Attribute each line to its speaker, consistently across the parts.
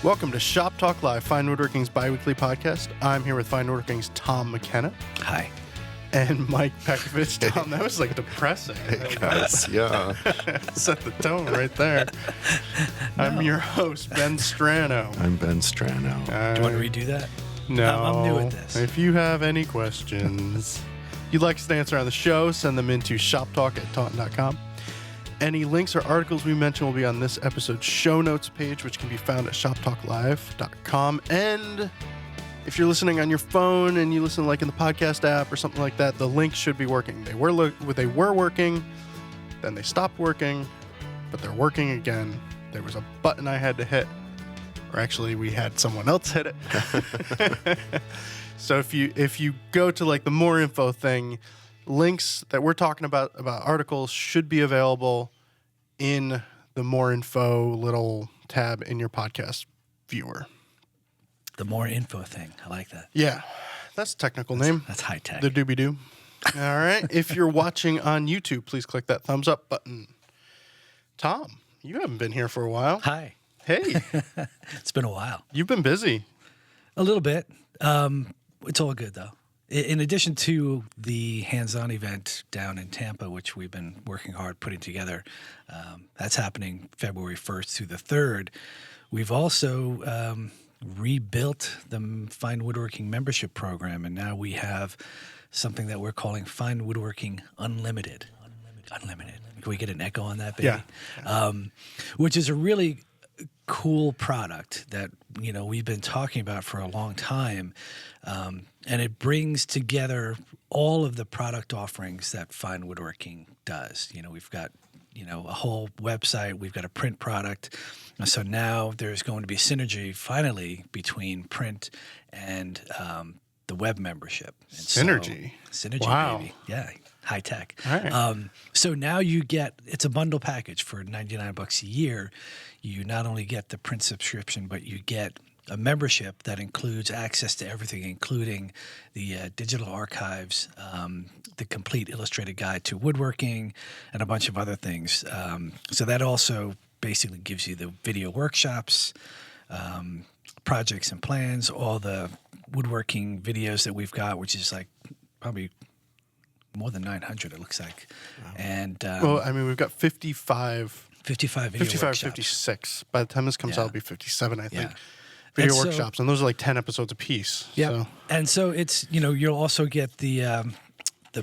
Speaker 1: Welcome to Shop Talk Live, Fine Woodworking's bi-weekly podcast. I'm here with Fine Woodworking's Tom McKenna.
Speaker 2: Hi.
Speaker 1: And Mike Pekovich. Tom, that was like depressing.
Speaker 3: Hey guys, yeah.
Speaker 1: Set the tone right there. No. I'm your host, Ben Strano.
Speaker 3: I'm Ben Strano.
Speaker 2: Do you want to redo that?
Speaker 1: No.
Speaker 2: I'm new at this.
Speaker 1: If you have any questions you'd like us to answer on the show, send them into shoptalk@taunton.com. Any links or articles we mention will be on this episode's show notes page, which can be found at shoptalklive.com. And if you're listening on your phone and you listen like in the podcast app or something like that, the links should be working. They were working, then they stopped working, but they're working again. There was a button I had to hit, or actually we had someone else hit it. So if you go to like the more info thing, links that we're talking about articles should be available in the more info little tab in your podcast viewer.
Speaker 2: The more info thing. I like that.
Speaker 1: Yeah, that's a technical name.
Speaker 2: That's high tech.
Speaker 1: The doobie-doo. All right. If you're watching on YouTube, please click that thumbs up button. Tom, you haven't been here for a while.
Speaker 2: Hi.
Speaker 1: Hey.
Speaker 2: It's been a while.
Speaker 1: You've been busy.
Speaker 2: A little bit. It's all good, though. In addition to the hands-on event down in Tampa, which we've been working hard putting together, that's happening February 1st through the 3rd. We've also rebuilt the Fine Woodworking membership program, and now we have something that we're calling Fine Woodworking Unlimited. Unlimited. Can we get an echo on that, baby?
Speaker 1: Yeah.
Speaker 2: Which is a really cool product that we've been talking about for a long time, and it brings together all of the product offerings that Fine Woodworking does. We've got a whole website, we've got a print product, so now there's going to be synergy finally between print and the web membership. And
Speaker 1: Synergy,
Speaker 2: wow. Baby, yeah. High tech.
Speaker 1: All right.
Speaker 2: So now it's a bundle package for $99 a year. You not only get the print subscription, but you get a membership that includes access to everything, including the digital archives, the complete illustrated guide to woodworking, and a bunch of other things. So that also basically gives you the video workshops, projects and plans, all the woodworking videos that we've got, which is like probably more than 900, it looks like. Wow. And
Speaker 1: we've got 55
Speaker 2: video workshops.
Speaker 1: 56. By the time this comes out, it'll be 57, I think.
Speaker 2: Yeah.
Speaker 1: Video workshops, and those are like 10 episodes a piece.
Speaker 2: Yeah.
Speaker 1: So.
Speaker 2: And so it's, you'll also get the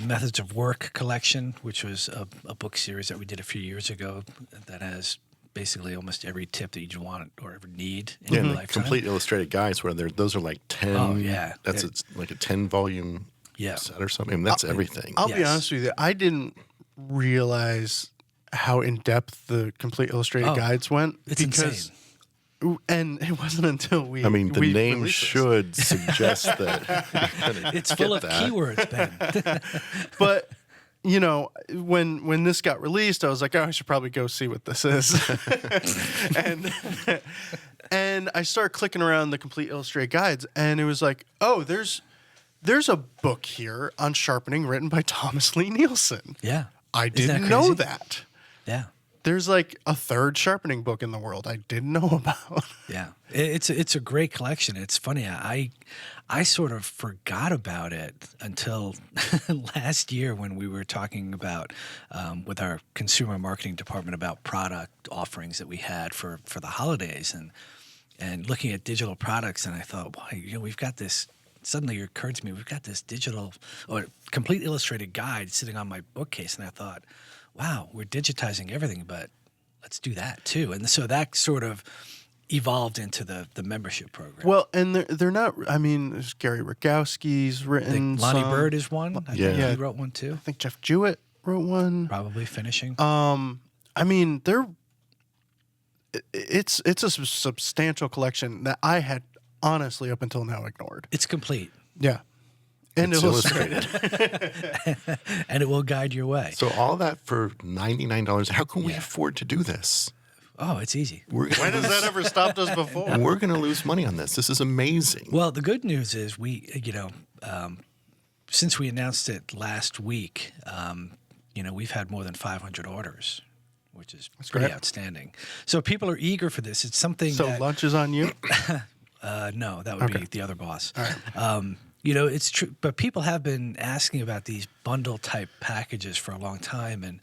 Speaker 2: Methods of Work collection, which was a book series that we did a few years ago that has basically almost every tip that you want or ever need in your lifetime.
Speaker 3: Complete illustrated guides where those are like 10.
Speaker 2: Oh, yeah.
Speaker 3: That's like a 10-volume set or something. I mean, that's everything.
Speaker 1: I'll be honest with you. I didn't realize how in-depth the complete illustrated guides went.
Speaker 2: It's insane.
Speaker 1: And it wasn't until we
Speaker 3: the name should suggest that.
Speaker 2: It's full of keywords, Ben.
Speaker 1: But, when this got released, I was like, I should probably go see what this is. and I started clicking around the complete illustrated guides, and it was like, there's a book here on sharpening written by Thomas Lee Nielsen.
Speaker 2: Yeah.
Speaker 1: I didn't know that.
Speaker 2: Yeah.
Speaker 1: There's like a third sharpening book in the world I didn't know about.
Speaker 2: Yeah. It's a great collection. It's funny. I sort of forgot about it until last year when we were talking about with our consumer marketing department about product offerings that we had for the holidays and looking at digital products. And I thought, we've got this. Suddenly it occurred to me, we've got this digital or complete illustrated guide sitting on my bookcase. And I thought, wow, we're digitizing everything, but let's do that too. And so that sort of evolved into the membership program.
Speaker 1: Well, and they're not, there's Gary Rogowski's written.
Speaker 2: Lonnie Bird is one. I think he wrote one too.
Speaker 1: I think Jeff Jewett wrote one.
Speaker 2: Probably finishing.
Speaker 1: It's a substantial collection that I had honestly up until now ignored.
Speaker 2: It's complete.
Speaker 1: Yeah. And
Speaker 3: it's
Speaker 1: illustrated.
Speaker 2: And it will guide your way.
Speaker 3: So all that for $99. How can we afford to do this?
Speaker 2: Oh, it's easy.
Speaker 1: When has that ever stopped us before?
Speaker 3: We're going to lose money on this. This is amazing.
Speaker 2: Well, the good news is since we announced it last week, we've had more than 500 orders, which is
Speaker 1: That's
Speaker 2: pretty
Speaker 1: great.
Speaker 2: outstanding. So people are eager for this. It's something
Speaker 1: So
Speaker 2: that
Speaker 1: lunch is on you.
Speaker 2: no, that would
Speaker 1: Okay.
Speaker 2: be the other boss.
Speaker 1: All right.
Speaker 2: It's true, but people have been asking about these bundle type packages for a long time, and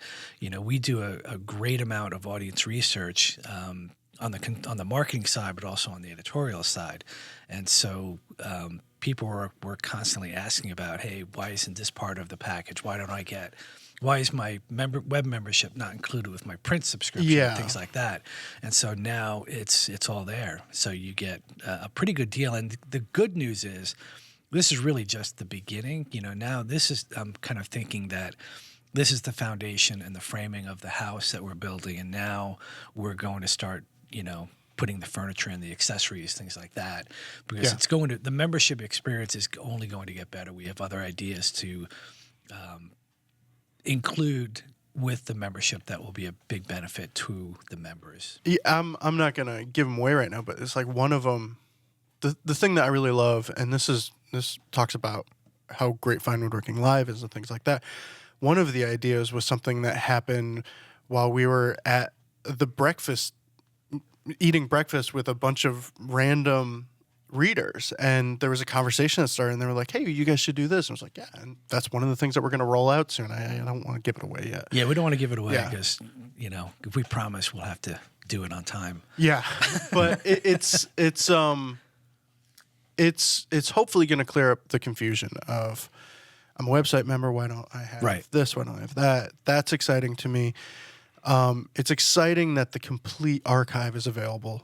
Speaker 2: we do a great amount of audience research on the marketing side, but also on the editorial side, and so people were constantly asking about, hey, why isn't this part of the package? Why is my web membership not included with my print subscription?
Speaker 1: Yeah.
Speaker 2: Things like that. And so now it's all there. So you get a pretty good deal. And the good news is this is really just the beginning. Now I'm kind of thinking that this is the foundation and the framing of the house that we're building. And now we're going to start, putting the furniture and the accessories, things like that, because the membership experience is only going to get better. We have other ideas to include with the membership that will be a big benefit to the members.
Speaker 1: Yeah, I'm not gonna give them away right now, but it's like one of them. The thing that I really love, and this talks about how great Fine Woodworking Live is and things like that. One of the ideas was something that happened while we were at the eating breakfast with a bunch of random readers, and there was a conversation that started, and they were like, hey, you guys should do this. And I was like, yeah, and that's one of the things that we're going to roll out soon. I don't want to give it away yet.
Speaker 2: Yeah, we don't want to give it away because if we promise, we'll have to do it on time.
Speaker 1: Yeah, but it's hopefully going to clear up the confusion of, I'm a website member, why don't I have this, why don't I have that? That's exciting to me. It's exciting that the complete archive is available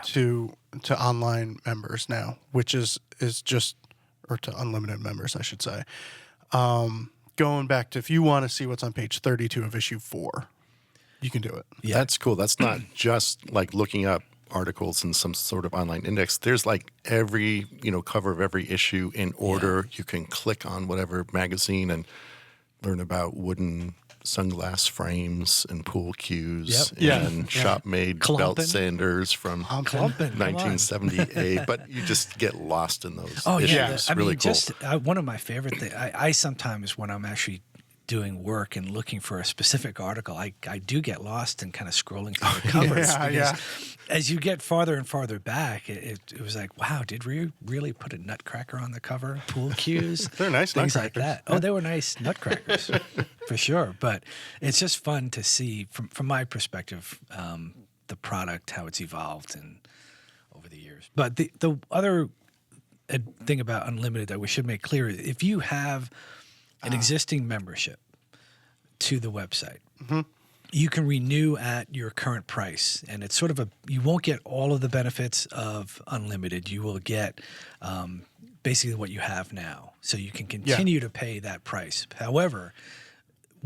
Speaker 1: to online members now, which is just, or to unlimited members, I should say. Going back to, if you want to see what's on page 32 of issue 4, you can do it.
Speaker 3: Yeah. That's cool. That's not just like looking up articles in some sort of online index. There's like every, cover of every issue in order. You can click on whatever magazine and learn about wooden sunglass frames and pool cues and shop-made belt sanders from 1978. But you just get lost in those issues.
Speaker 2: I
Speaker 3: really
Speaker 2: mean,
Speaker 3: cool.
Speaker 2: One of my favorite things, I sometimes, when I'm actually doing work and looking for a specific article, I do get lost in kind of scrolling through the covers. As you get farther and farther back, it was like, wow, did we really put a nutcracker on the cover? Pool cues?
Speaker 1: They're nice
Speaker 2: things
Speaker 1: nutcrackers.
Speaker 2: like that. Oh, they were nice nutcrackers, for sure. But it's just fun to see, from my perspective, the product, how it's evolved over the years. But the other thing about Unlimited that we should make clear is if you have an existing membership to the website, you can renew at your current price. And it's sort of you won't get all of the benefits of Unlimited. You will get basically what you have now. So you can continue to pay that price. However,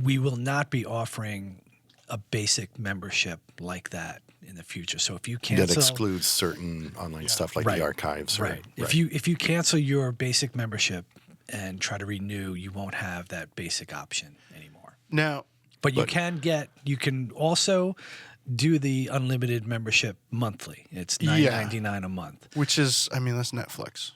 Speaker 2: we will not be offering a basic membership like that in the future. So if you cancel,
Speaker 3: that excludes certain online stuff like the archives.
Speaker 2: If you cancel your basic membership and try to renew, you won't have that basic option anymore.
Speaker 1: Now,
Speaker 2: but you can also do the unlimited membership monthly. It's $9.99 a month,
Speaker 1: which is, that's Netflix.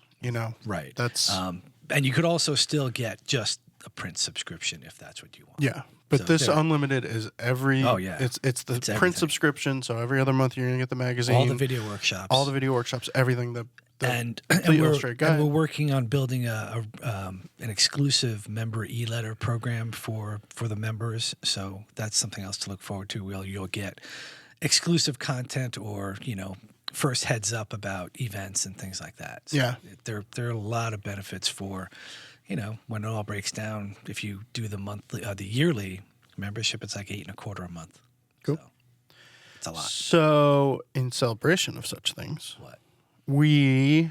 Speaker 2: Right.
Speaker 1: That's
Speaker 2: and you could also still get just a print subscription if that's what you want.
Speaker 1: Yeah, but this unlimited is every. Oh yeah, it's the print
Speaker 2: everything.
Speaker 1: Subscription. So every other month you're gonna get the magazine,
Speaker 2: all the video workshops,
Speaker 1: everything.
Speaker 2: And we're working on building an exclusive member e-letter program for the members. So that's something else to look forward to. You'll get exclusive content or first heads up about events and things like that. So there are a lot of benefits for when it all breaks down. If you do the yearly membership, it's like $8.25 a month.
Speaker 1: Cool.
Speaker 2: So it's a lot.
Speaker 1: So in celebration of such things,
Speaker 2: what?
Speaker 1: And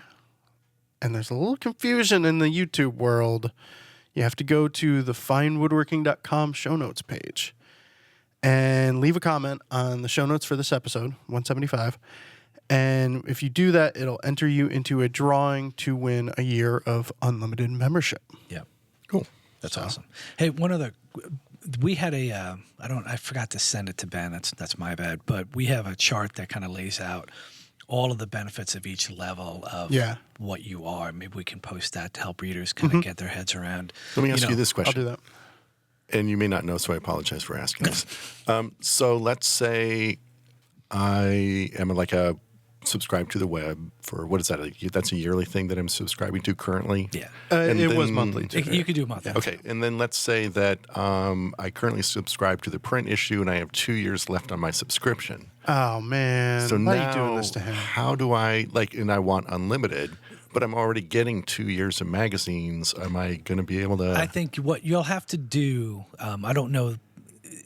Speaker 1: there's a little confusion in the YouTube world. You have to go to the finewoodworking.com show notes page and leave a comment on the show notes for this episode, 175. And if you do that, it'll enter you into a drawing to win a year of unlimited membership.
Speaker 2: Yeah.
Speaker 1: Cool.
Speaker 2: That's awesome. Hey, we had I forgot to send it to Ben. That's my bad. But we have a chart that kind of lays out all of the benefits of each level of what you are. Maybe we can post that to help readers kind of get their heads around.
Speaker 3: Let me ask you this question.
Speaker 1: I'll do that.
Speaker 3: And you may not know, so I apologize for asking this. So let's say I am like a subscribe to the web for, what is that? That's a yearly thing that I'm subscribing to currently?
Speaker 2: Yeah.
Speaker 3: And
Speaker 1: It was
Speaker 3: then-
Speaker 1: monthly too.
Speaker 2: You could do a month.
Speaker 3: Okay, and then let's say that I currently subscribe to the print issue and I have 2 years left on my subscription.
Speaker 1: Oh man,
Speaker 3: So
Speaker 1: why
Speaker 3: now,
Speaker 1: are you doing this to him?
Speaker 3: how do I, and I want unlimited, but I'm already getting 2 years of magazines. Am I going to be able to?
Speaker 2: I think what you'll have to do, I don't know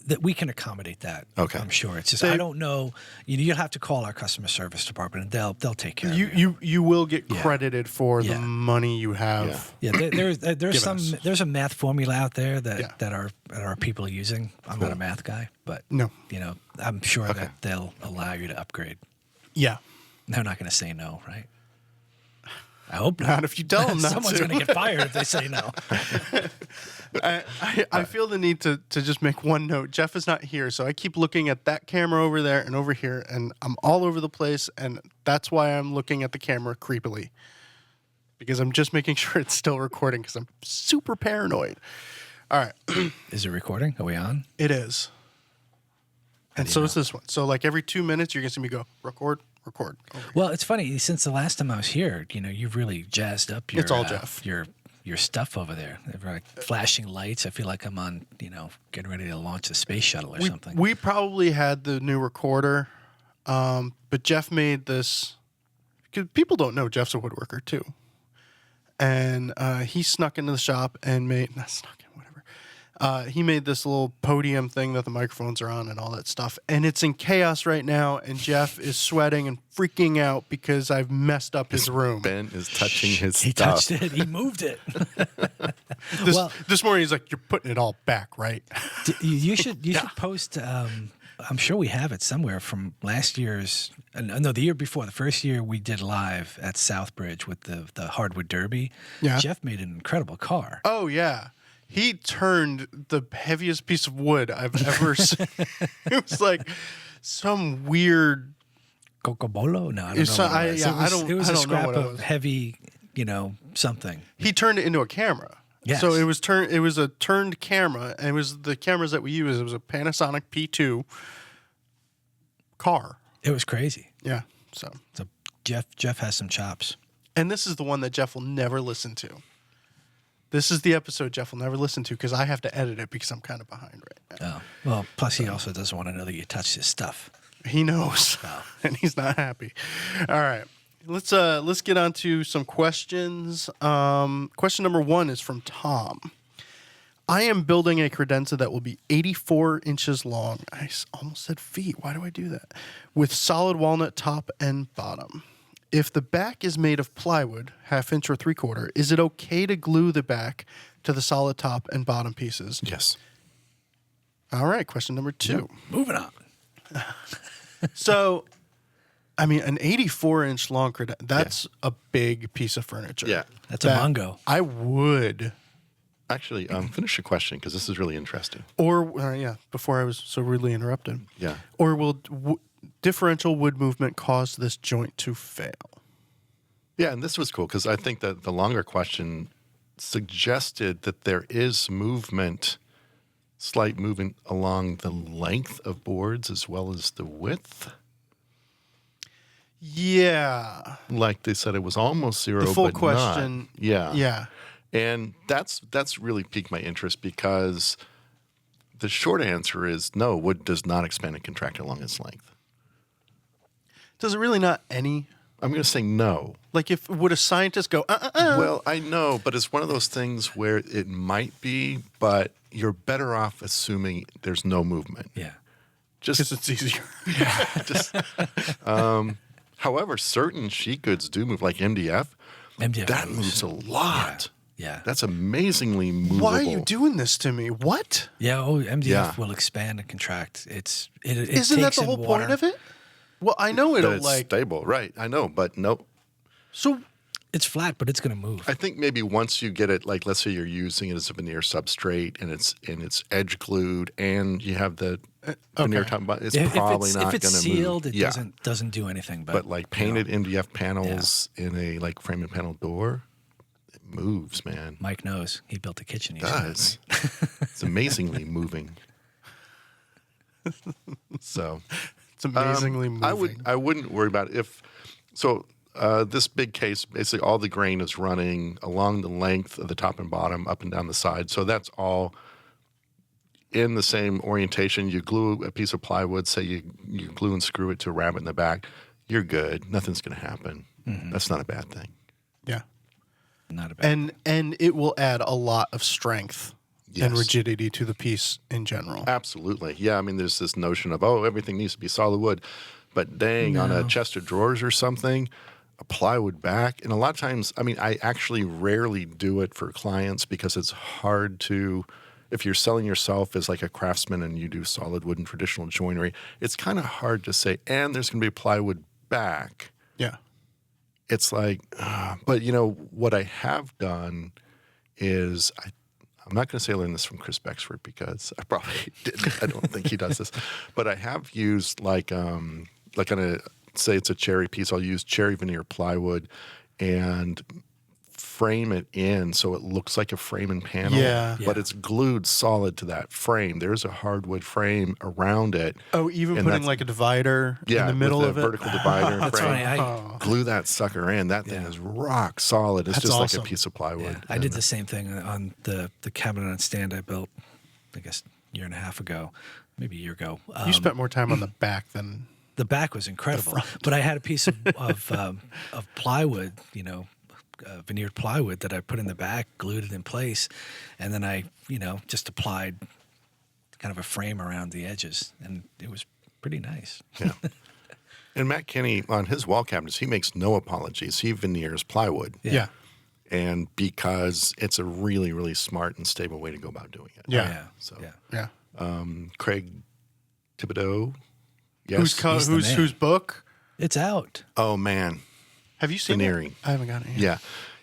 Speaker 2: that we can accommodate that.
Speaker 3: Okay.
Speaker 2: I'm sure. It's just I don't know. You'll have to call our customer service department, and they'll take care of you.
Speaker 1: You will get credited for the
Speaker 2: Yeah.
Speaker 1: money you have.
Speaker 2: Yeah, there's
Speaker 1: us.
Speaker 2: there's a math formula out there that
Speaker 1: Yeah.
Speaker 2: that our people are using. I'm not a math guy, but
Speaker 1: No.
Speaker 2: I'm sure that they'll allow you to upgrade.
Speaker 1: Yeah.
Speaker 2: They're not going to say no, right? I hope not.
Speaker 1: Not if you tell them not
Speaker 2: Someone's
Speaker 1: to.
Speaker 2: going to get fired if they say no.
Speaker 1: I feel the need to just make one note. Jeff is not here, so I keep looking at that camera over there and over here, and I'm all over the place, and that's why I'm looking at the camera creepily. Because I'm just making sure it's still recording because I'm super paranoid. All right.
Speaker 2: Is it recording? Are we on?
Speaker 1: It is. And
Speaker 2: do
Speaker 1: so
Speaker 2: you
Speaker 1: is this one. So like every 2 minutes, you're going to see me go, record.
Speaker 2: Well, it's funny. Since the last time I was here, you've really jazzed up your
Speaker 1: It's all Jeff.
Speaker 2: your stuff over there. They're like flashing lights. I feel like I'm on, getting ready to launch a space shuttle or something.
Speaker 1: We probably had the new recorder, but Jeff made this, because people don't know Jeff's a woodworker too. And he snuck into the shop and not snuck in, whatever. He made this little podium thing that the microphones are on and all that stuff. And it's in chaos right now, and Jeff is sweating and freaking out because I've messed up his room.
Speaker 3: Ben is touching his
Speaker 2: He
Speaker 3: stuff.
Speaker 2: touched it. He moved it.
Speaker 1: This morning he's like, "You're putting it all back, right?"
Speaker 2: You should post. I'm sure we have it somewhere from last year's. No, the year before. The first year we did live at Southbridge with the hardwood derby.
Speaker 1: Yeah.
Speaker 2: Jeff made an incredible car.
Speaker 1: Oh yeah. He turned the heaviest piece of wood I've ever seen. It was like some weird.
Speaker 2: Cocobolo? No, I don't
Speaker 1: It's
Speaker 2: know.
Speaker 1: so-
Speaker 2: What it was.
Speaker 1: I- yeah, I don't-
Speaker 2: It was
Speaker 1: I
Speaker 2: a
Speaker 1: don't know
Speaker 2: scrap
Speaker 1: what it
Speaker 2: of
Speaker 1: was.
Speaker 2: heavy, something.
Speaker 1: He turned it into a camera.
Speaker 2: Yes.
Speaker 1: So it was a turned camera, and it was the cameras that we use. It was a Panasonic P2 car.
Speaker 2: It was crazy.
Speaker 1: Yeah. So,
Speaker 2: So Jeff has some chops.
Speaker 1: and this is the one that Jeff will never listen to. This is the episode Jeff will never listen to because I have to edit it because I'm kind of behind right now.
Speaker 2: Oh, well. Plus, he also doesn't want to know that you touched his stuff.
Speaker 1: He knows, and he's not happy. All right, let's get on to some questions. Question number 1 is from Tom. I am building a credenza that will be 84 inches long. I almost said feet. Why do I do that? With solid walnut top and bottom. If the back is made of plywood, 1/2 inch or 3/4, is it okay to glue the back to the solid top and bottom pieces?
Speaker 3: Yes.
Speaker 1: All right, question number 2.
Speaker 2: Moving on.
Speaker 1: So, I mean, an 84-inch long credenza, that's a big piece of furniture.
Speaker 3: Yeah.
Speaker 2: That's a Mongo.
Speaker 1: I would.
Speaker 3: Actually, finish your question because this is really interesting.
Speaker 1: Or, before I was so rudely interrupted.
Speaker 3: Yeah.
Speaker 1: Or will differential wood movement cause this joint to fail?
Speaker 3: Yeah, and this was cool because I think that the longer question suggested that there is movement, slight movement along the length of boards as well as the width.
Speaker 1: Yeah.
Speaker 3: Like they said, it was almost zero.
Speaker 1: The full
Speaker 3: but
Speaker 1: question.
Speaker 3: Not. Yeah.
Speaker 1: Yeah.
Speaker 3: And that's really piqued my interest because the short answer is no, wood does not expand and contract along its length.
Speaker 1: Does it really not any?
Speaker 3: I'm going to say no.
Speaker 1: Like, would a scientist go,
Speaker 3: Well, I know, but it's one of those things where it might be, but you're better off assuming there's no movement.
Speaker 2: Yeah.
Speaker 1: because
Speaker 3: Just,
Speaker 1: it's easier.
Speaker 3: just however, certain sheet goods do move, like MDF.
Speaker 2: MDF
Speaker 3: That moves a lot.
Speaker 2: Yeah.
Speaker 3: That's amazingly movable.
Speaker 1: Why are you doing this to me? What?
Speaker 2: Yeah. Oh, MDF
Speaker 3: Yeah.
Speaker 2: will expand and contract. It
Speaker 1: Isn't that
Speaker 2: takes
Speaker 1: the
Speaker 2: in
Speaker 1: whole
Speaker 2: water.
Speaker 1: point of it? Well, I know
Speaker 3: That
Speaker 1: it'll
Speaker 3: it's
Speaker 1: like.
Speaker 3: stable, right? I know, but nope.
Speaker 1: So
Speaker 2: It's flat, but it's going to move.
Speaker 3: I think maybe once you get it, like let's say you're using it as a veneer substrate and it's edge glued and you have the veneer top, but it's probably not
Speaker 2: if
Speaker 3: going
Speaker 2: it's
Speaker 3: to
Speaker 2: sealed,
Speaker 3: move.
Speaker 2: it doesn't do anything.
Speaker 3: But like painted MDF panels in a like frame and panel door, it moves, man.
Speaker 2: Mike knows. He built the kitchen.
Speaker 3: It does. It's amazingly moving. So
Speaker 1: It's amazingly moving.
Speaker 3: I wouldn't worry about it this big case, basically all the grain is running along the length of the top and bottom, up and down the side. So that's all in the same orientation. You glue a piece of plywood, say you glue and screw it to a rabbet in the back, you're good. Nothing's going to happen. Mm-hmm. That's not a bad thing.
Speaker 1: Yeah.
Speaker 2: Not a bad
Speaker 1: and it will add a lot of strength
Speaker 3: Yes.
Speaker 1: and rigidity to the piece in general.
Speaker 3: Absolutely. Yeah, I mean, there's this notion of, everything needs to be solid wood. But dang, on a chest of drawers or something, a plywood back. And a lot of times, I mean, I actually rarely do it for clients because it's hard to, if you're selling yourself as like a craftsman and you do solid wood and traditional joinery, it's kind of hard to say, and there's going to be a plywood back.
Speaker 1: Yeah.
Speaker 3: It's like, but you know, what I have done is I'm not going to say I learned this from Chris Bexford because I probably didn't. I don't think he does this. But I have used like on say it's a cherry piece, I'll use cherry veneer plywood and frame it in so it looks like a frame and panel.
Speaker 1: Yeah.
Speaker 3: But it's glued solid to that frame. There's a hardwood frame around it.
Speaker 1: Oh, even putting like a divider in the middle
Speaker 3: with
Speaker 1: of
Speaker 3: a
Speaker 1: it?
Speaker 3: vertical divider
Speaker 2: That's
Speaker 3: frame.
Speaker 2: funny.
Speaker 3: Glue that sucker in. That thing is rock solid. It's
Speaker 1: That's
Speaker 3: just
Speaker 1: awesome.
Speaker 3: like a piece of plywood.
Speaker 2: I did the same thing on the cabinet on stand I built, I guess, a year and a half ago, maybe a year ago.
Speaker 1: You spent more time on the back than
Speaker 2: The back was incredible, but I had a piece of plywood, veneered plywood that I put in the back, glued it in place, and then I, just applied kind of a frame around the edges, and it was pretty nice.
Speaker 3: Yeah. And Matt Kenny, on his wall cabinets, he makes no apologies. He veneers plywood.
Speaker 1: yeah.
Speaker 3: And because it's a really, really smart and stable way to go about doing it.
Speaker 1: Yeah.
Speaker 3: So,
Speaker 2: yeah.
Speaker 3: Craig Thibodeau. Yes.
Speaker 1: Whose book?
Speaker 2: It's out.
Speaker 3: Oh, man.
Speaker 1: Have you seen
Speaker 3: Veneering.
Speaker 1: it? I haven't got it yet.
Speaker 3: Yeah.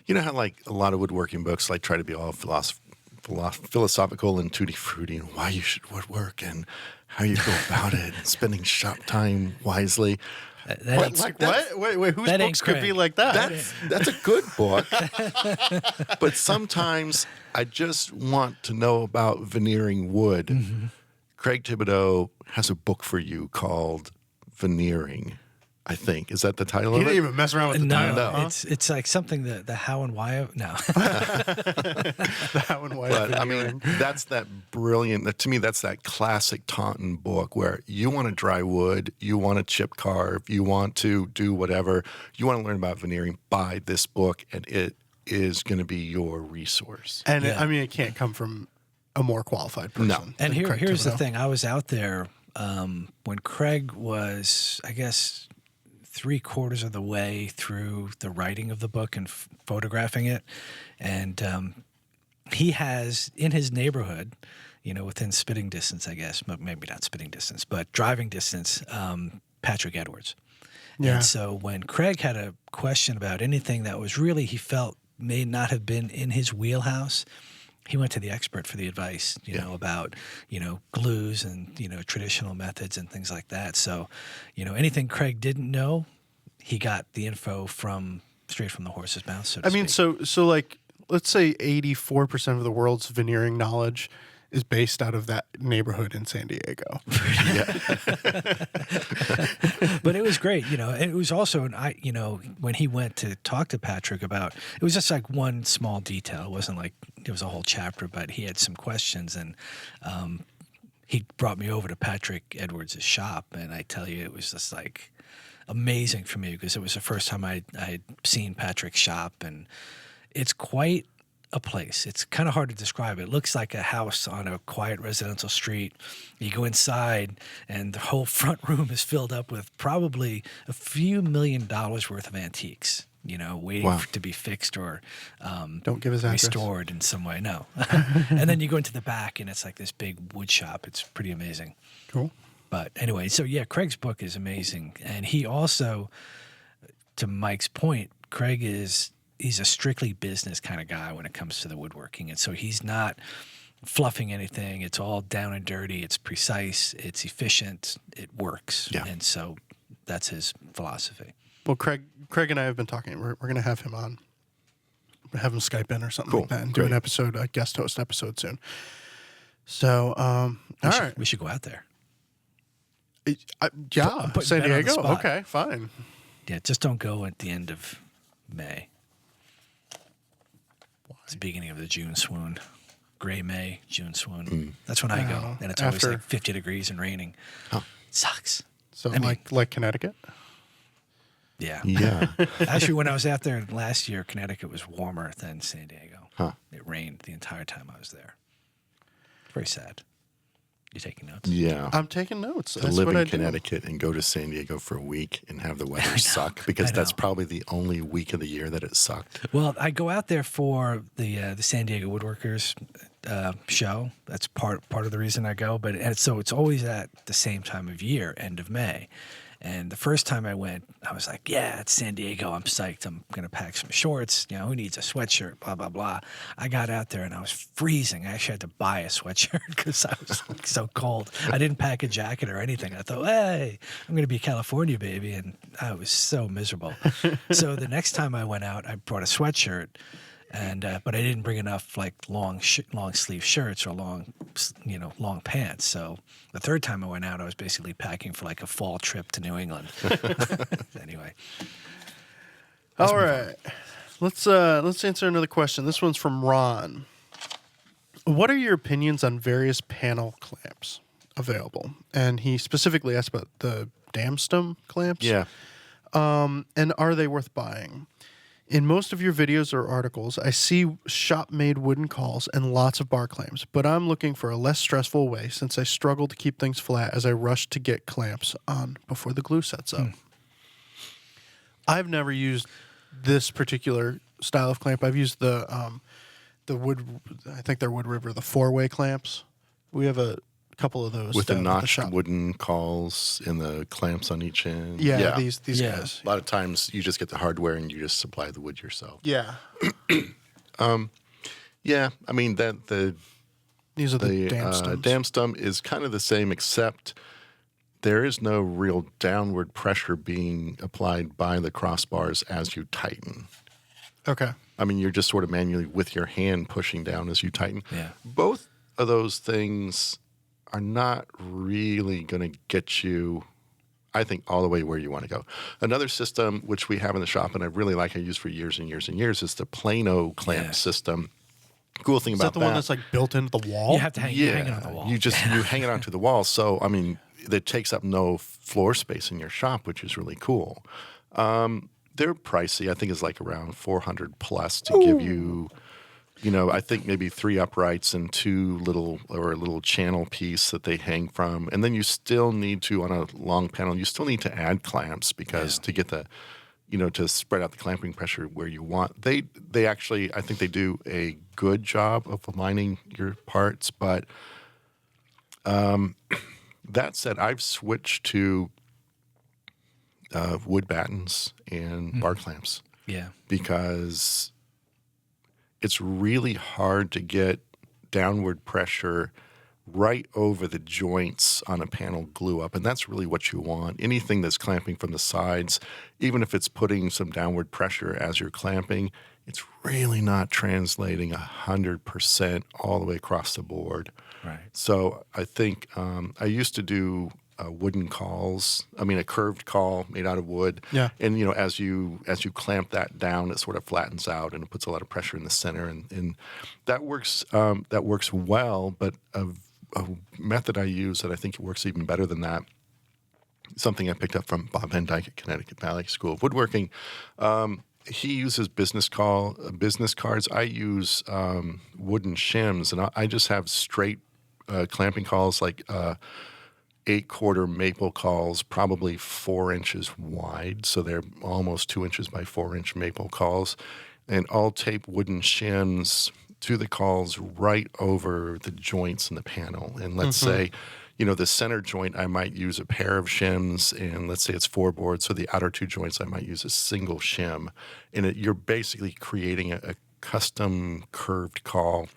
Speaker 3: You know how like a lot of woodworking books like try to be all philosophical and tutti frutti and why you should woodwork and how you go about it and spending shop time wisely.
Speaker 1: Wait, whose books could be like that?
Speaker 3: That's a good book. But sometimes I just want to know about veneering wood. Mm-hmm. Craig Thibodeau has a book for you called Veneering, I think. Is that the title of it?
Speaker 1: He didn't even mess around with the title.
Speaker 2: No, it's like something the how and why of no.
Speaker 1: The how and why of
Speaker 3: But I
Speaker 1: veneering.
Speaker 3: mean, that's that brilliant. To me, that's that classic Taunton book where you want to dry wood, you want to chip carve, you want to do whatever, you want to learn about veneering. Buy this book, and it is going to be your resource.
Speaker 1: And
Speaker 2: Yeah.
Speaker 1: I mean, it can't come from a more qualified person.
Speaker 3: No.
Speaker 1: than
Speaker 2: And
Speaker 1: Craig
Speaker 2: here's the
Speaker 1: Thibodeau.
Speaker 2: thing. I was out there when Craig was, I guess, 3/4 of the way through the writing of the book and photographing it. And he has in his neighborhood, within spitting distance, I guess, maybe not spitting distance, but driving distance, Patrick Edwards.
Speaker 1: Yeah.
Speaker 2: And so when Craig had a question about anything that was really, he felt may not have been in his wheelhouse, he went to the expert for the advice, about, glues and, traditional methods and things like that. So, anything Craig didn't know, he got the info straight from the horse's mouth, so to
Speaker 1: I mean,
Speaker 2: speak.
Speaker 1: so like, let's say 84% of the world's veneering knowledge is based out of that neighborhood in San Diego.
Speaker 2: But it was great, It was also, when he went to talk to Patrick about, it was just like one small detail. It wasn't like it was a whole chapter, but he had some questions, and he brought me over to Patrick Edwards' shop, and I tell you, it was just like amazing for me because it was the first time I'd seen Patrick's shop, and it's quite a place. It's kind of hard to describe. It looks like a house on a quiet residential street. You go inside, and the whole front room is filled up with probably a few $1 million worth of antiques, waiting to be fixed or
Speaker 1: Don't give his address.
Speaker 2: restored in some way. No. And then you go into the back, and it's like this big wood shop. It's pretty amazing.
Speaker 1: Cool.
Speaker 2: But anyway, so yeah, Craig's book is amazing. And he also, to Mike's point, he's a strictly business kind of guy when it comes to the woodworking. And so he's not fluffing anything. It's all down and dirty. It's precise. It's efficient. It works.
Speaker 3: Yeah.
Speaker 2: And so that's his philosophy.
Speaker 1: Well, Craig and I have been talking. We're going to have him on have him Skype in or something
Speaker 3: Cool.
Speaker 1: like that and do an
Speaker 3: Great.
Speaker 1: episode, a guest host episode soon. So, all right.
Speaker 2: We should go out there.
Speaker 1: Yeah,
Speaker 2: Put
Speaker 1: San
Speaker 2: Ben on the
Speaker 1: Diego.
Speaker 2: spot.
Speaker 1: Okay, fine.
Speaker 2: Yeah, just don't go at the end of May. It's the beginning of the June swoon. Gray May, June swoon. That's when I go. And it's always
Speaker 1: After-
Speaker 2: like 50 degrees and raining.
Speaker 3: Huh.
Speaker 2: Sucks.
Speaker 1: So,
Speaker 2: I mean-
Speaker 1: like Connecticut.
Speaker 2: Yeah.
Speaker 3: Yeah.
Speaker 2: Actually, when I was out there last year, Connecticut was warmer than San Diego.
Speaker 3: Huh.
Speaker 2: It rained the entire time I was there. Very sad. You taking notes?
Speaker 3: Yeah.
Speaker 1: I'm taking notes.
Speaker 3: To
Speaker 1: That's
Speaker 3: live
Speaker 1: what
Speaker 3: in
Speaker 1: I do.
Speaker 3: Connecticut and go to San Diego for a week and have the weather suck, because
Speaker 2: I
Speaker 3: that's
Speaker 2: know.
Speaker 3: probably the only week of the year that it sucked.
Speaker 2: Well, I go out there for the San Diego Woodworkers show. That's part of the reason I go. But so it's always at the same time of year, end of May. And the first time I went, I was like, yeah, it's San Diego. I'm psyched. I'm going to pack some shorts. You know, who needs a sweatshirt? Blah, blah, blah. I got out there and I was freezing. I actually had to buy a sweatshirt because I was so cold. I didn't pack a jacket or anything. I thought, hey, I'm going to be a California baby. And I was so miserable. So the next time I went out, I brought a sweatshirt. And but I didn't bring enough like long sleeve shirts or long pants. So the third time I went out, I was basically packing for like a fall trip to New England. Anyway,
Speaker 1: All right. Let's answer another question. This one's from Ron. What are your opinions on various panel clamps available? And he specifically asked about the dam stem clamps.
Speaker 3: Yeah.
Speaker 1: And are they worth buying? In most of your videos or articles, I see shop-made wooden cawls and lots of bar clamps, but I'm looking for a less stressful way since I struggle to keep things flat as I rush to get clamps on before the glue sets up. I've never used this particular style of clamp. I've used the wood, I think they're Wood River, the 4-way clamps. We have a couple of those
Speaker 3: With the
Speaker 1: down at
Speaker 3: notched
Speaker 1: shop.
Speaker 3: wooden cawls and the clamps on each end.
Speaker 1: Yeah, these
Speaker 2: Yeah.
Speaker 1: guys.
Speaker 3: A lot of times you just get the hardware and you just supply the wood yourself.
Speaker 1: Yeah.
Speaker 3: Yeah, I mean
Speaker 1: These are the
Speaker 3: the
Speaker 1: dam stems.
Speaker 3: dam stem is kind of the same, except there is no real downward pressure being applied by the crossbars as you tighten.
Speaker 1: Okay.
Speaker 3: I mean, you're just sort of manually with your hand pushing down as you tighten.
Speaker 2: Yeah.
Speaker 3: Both of those things are not really going to get you, I think, all the way where you want to go. Another system which we have in the shop and I really like, I used for years and years and years, is the Plano clamp
Speaker 2: Yeah.
Speaker 3: system. Cool thing
Speaker 1: Is
Speaker 3: about
Speaker 1: that the one that's like built into the wall?
Speaker 2: You have to hang it on the wall.
Speaker 3: You hang it onto the wall. So, I mean, it takes up no floor space in your shop, which is really cool. They're pricey. I think it's like around $400 plus to give you, I think maybe 3 uprights and a little channel piece that they hang from. And then you still need to, on a long panel, you still need to add clamps because to get the, to spread out the clamping pressure where you want. They actually, I think they do a good job of aligning your parts. But that said, I've switched to wood battens and bar clamps
Speaker 2: Yeah.
Speaker 3: because it's really hard to get downward pressure right over the joints on a panel glue up. And that's really what you want. Anything that's clamping from the sides, even if it's putting some downward pressure as you're clamping, it's really not translating 100% all the way across the board.
Speaker 2: Right.
Speaker 3: So I think I used to do wooden cawls. I mean, a curved cawl made out of wood.
Speaker 1: Yeah.
Speaker 3: And as you clamp that down, it sort of flattens out and it puts a lot of pressure in the center, and that works. That works well. But a method I use that I think works even better than that, something I picked up from Bob Van Dyke at Connecticut Valley School of Woodworking. He uses business cards. I use wooden shims, and I just have straight clamping cawls, like 8-quarter maple cawls, probably 4 inches wide. So they're almost 2 inches by 4 inch maple cawls. And I'll tape wooden shims to the cawls right over the joints in the panel. And let's say, the center joint, I might use a pair of shims, and let's say it's 4 boards. So the outer 2 joints, I might use a single shim. And you're basically creating a custom curved cawl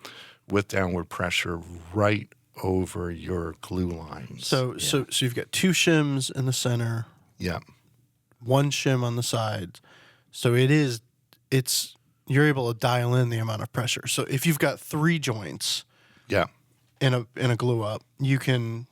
Speaker 3: with downward pressure right over your glue lines.
Speaker 1: So you've got 2 shims in the center,
Speaker 3: yeah.
Speaker 1: 1 shim on the sides. So it's you're able to dial in the amount of pressure. So if you've got 3 joints
Speaker 3: Yeah,
Speaker 1: in a glue up, you can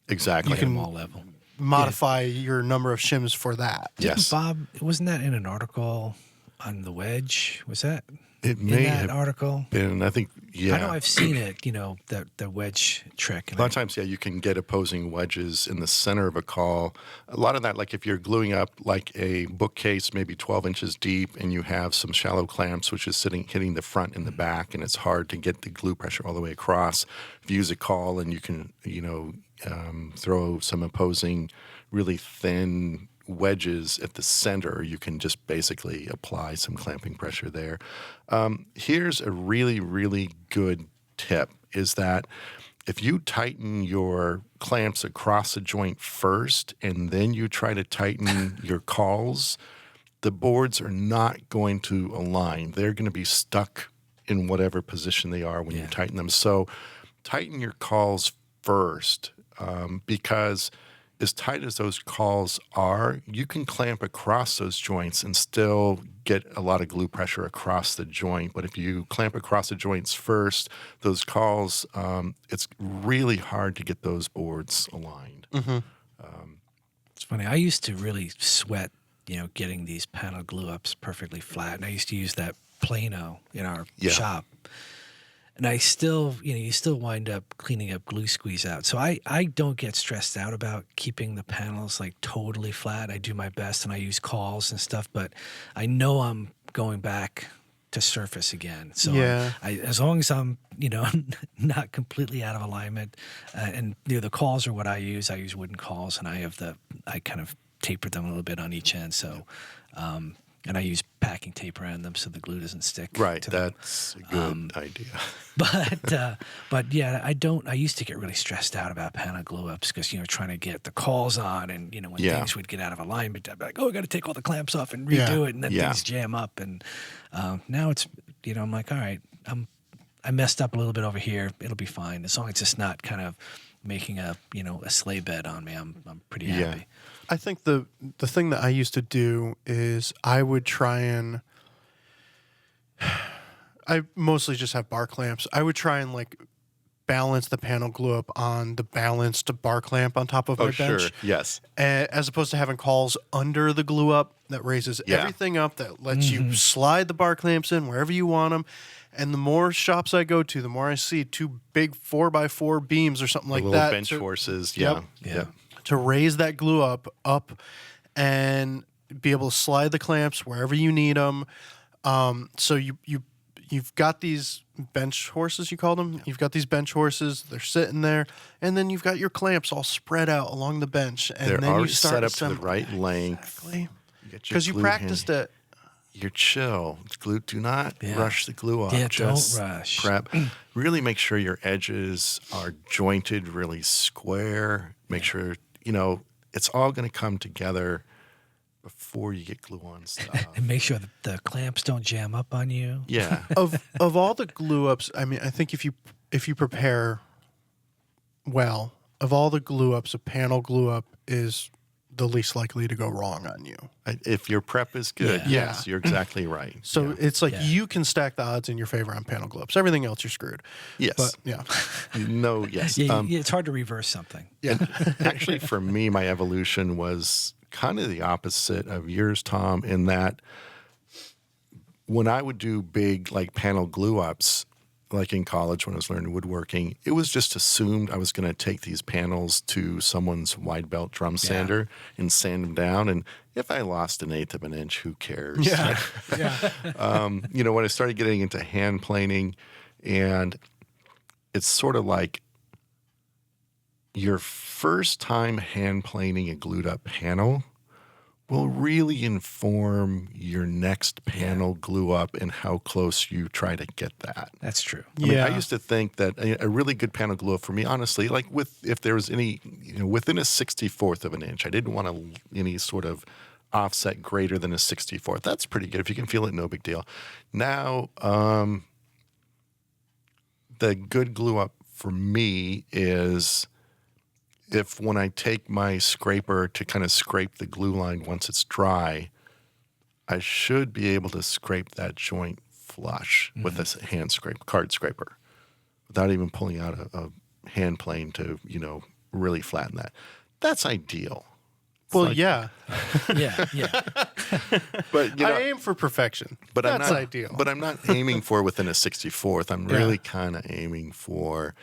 Speaker 3: exactly.
Speaker 2: Get them all level.
Speaker 1: modify your number of shims for that.
Speaker 3: Yes.
Speaker 2: Bob, wasn't that in an article on the wedge? Was that
Speaker 3: It
Speaker 2: in
Speaker 3: may
Speaker 2: that
Speaker 3: have
Speaker 2: article?
Speaker 3: been, I think, yeah.
Speaker 2: I know I've seen it, the wedge trick.
Speaker 3: A lot of times, yeah, you can get opposing wedges in the center of a call. A lot of that, like if you're gluing up like a bookcase, maybe 12 inches deep, and you have some shallow clamps, which is hitting the front and the back, and it's hard to get the glue pressure all the way across. If you use a call and you can, throw some opposing, really thin wedges at the center, you can just basically apply some clamping pressure there. Here's a really, really good tip is that if you tighten your clamps across a joint first and then you try to tighten your cawls, the boards are not going to align. They're going to be stuck in whatever position they are when you tighten them. So tighten your cawls first because as tight as those cawls are, you can clamp across those joints and still get a lot of glue pressure across the joint. But if you clamp across the joints first, those cawls, it's really hard to get those boards aligned.
Speaker 1: Mm-hmm.
Speaker 2: It's funny. I used to really sweat, getting these panel glue ups perfectly flat. And I used to use that Plano in our shop. And I still, you still wind up cleaning up glue squeeze out. So I don't get stressed out about keeping the panels like totally flat. I do my best and I use cawls and stuff, but I know I'm going back to surface again. So as long as I'm, not completely out of alignment, and the cawls are what I use. I use wooden cawls, and I kind of tapered them a little bit on each end. So, and I use packing tape around them so the glue doesn't stick.
Speaker 3: Right,
Speaker 2: to them.
Speaker 3: that's a good idea.
Speaker 2: But yeah, I used to get really stressed out about panel glue ups because trying to get the cawls on, and when things would get out of alignment, I'd be like, I got to take all the clamps off and redo it, and then things jam up. And now it's I'm like, all right, I messed up a little bit over here. It'll be fine as long as it's not kind of making a sleigh bed on me. I'm pretty happy.
Speaker 1: I think the thing that I used to do is I would try and I mostly just have bar clamps. I would try and like balance the panel glue up on the balanced bar clamp on top of my bench.
Speaker 3: Sure. Yes.
Speaker 1: As opposed to having cawls under the glue up that raises everything up, that lets you slide the bar clamps in wherever you want them. And the more shops I go to, the more I see 2 big 4x4 beams or something like that.
Speaker 3: Bench horses.
Speaker 1: Yep. To raise that glue up and be able to slide the clamps wherever you need them. So you've got these bench horses, you call them. You've got these bench horses. They're sitting there, and then you've got your clamps all spread out along the bench, and
Speaker 3: They're
Speaker 1: then
Speaker 3: already
Speaker 1: you start
Speaker 3: set up to the right length.
Speaker 1: Exactly.
Speaker 3: Because
Speaker 1: you practiced it.
Speaker 3: You're chill. Glue. Do not rush the glue off.
Speaker 2: Yeah,
Speaker 3: Just
Speaker 2: don't rush.
Speaker 3: Prep. Really make sure your edges are jointed, really square. Make sure it's all going to come together before you get glue on stuff.
Speaker 2: And make sure that the clamps don't jam up on you.
Speaker 3: Yeah.
Speaker 1: Of all the glue ups, I mean, I think if you prepare well, of all the glue ups, a panel glue up is the least likely to go wrong on you.
Speaker 3: If your prep is good, yes, you're exactly right.
Speaker 1: So it's like you can stack the odds in your favor on panel glue ups. Everything else, you're screwed.
Speaker 3: Yes.
Speaker 1: But, yeah.
Speaker 3: No, yes.
Speaker 2: It's hard to reverse something.
Speaker 1: Yeah.
Speaker 3: Actually, for me, my evolution was kind of the opposite of yours, Tom, in that when I would do big like panel glue ups, like in college when I was learning woodworking, it was just assumed I was going to take these panels to someone's wide belt drum sander and sand them down. And if I lost 1/8 of an inch, who cares?
Speaker 1: Yeah.
Speaker 3: When I started getting into hand planing, and it's sort of like your first time hand planing a glued up panel will really inform your next panel glue up and how close you try to get that.
Speaker 2: That's true.
Speaker 3: I mean, I used to think that a really good panel glue up for me, honestly, like if there was any, within a 64th of an inch, I didn't want any sort of offset greater than a 64th. That's pretty good. If you can feel it, no big deal. Now, the good glue up for me is if when I take my scraper to kind of scrape the glue line once it's dry, I should be able to scrape that joint flush with a card scraper without even pulling out a hand plane to, really flatten that. That's ideal.
Speaker 1: Well, yeah.
Speaker 2: Yeah, yeah.
Speaker 3: But
Speaker 1: I aim for perfection.
Speaker 3: but
Speaker 1: That's
Speaker 3: I'm not
Speaker 1: ideal.
Speaker 3: But I'm not aiming for within a 64th. I'm
Speaker 1: Yeah.
Speaker 3: really kind of aiming for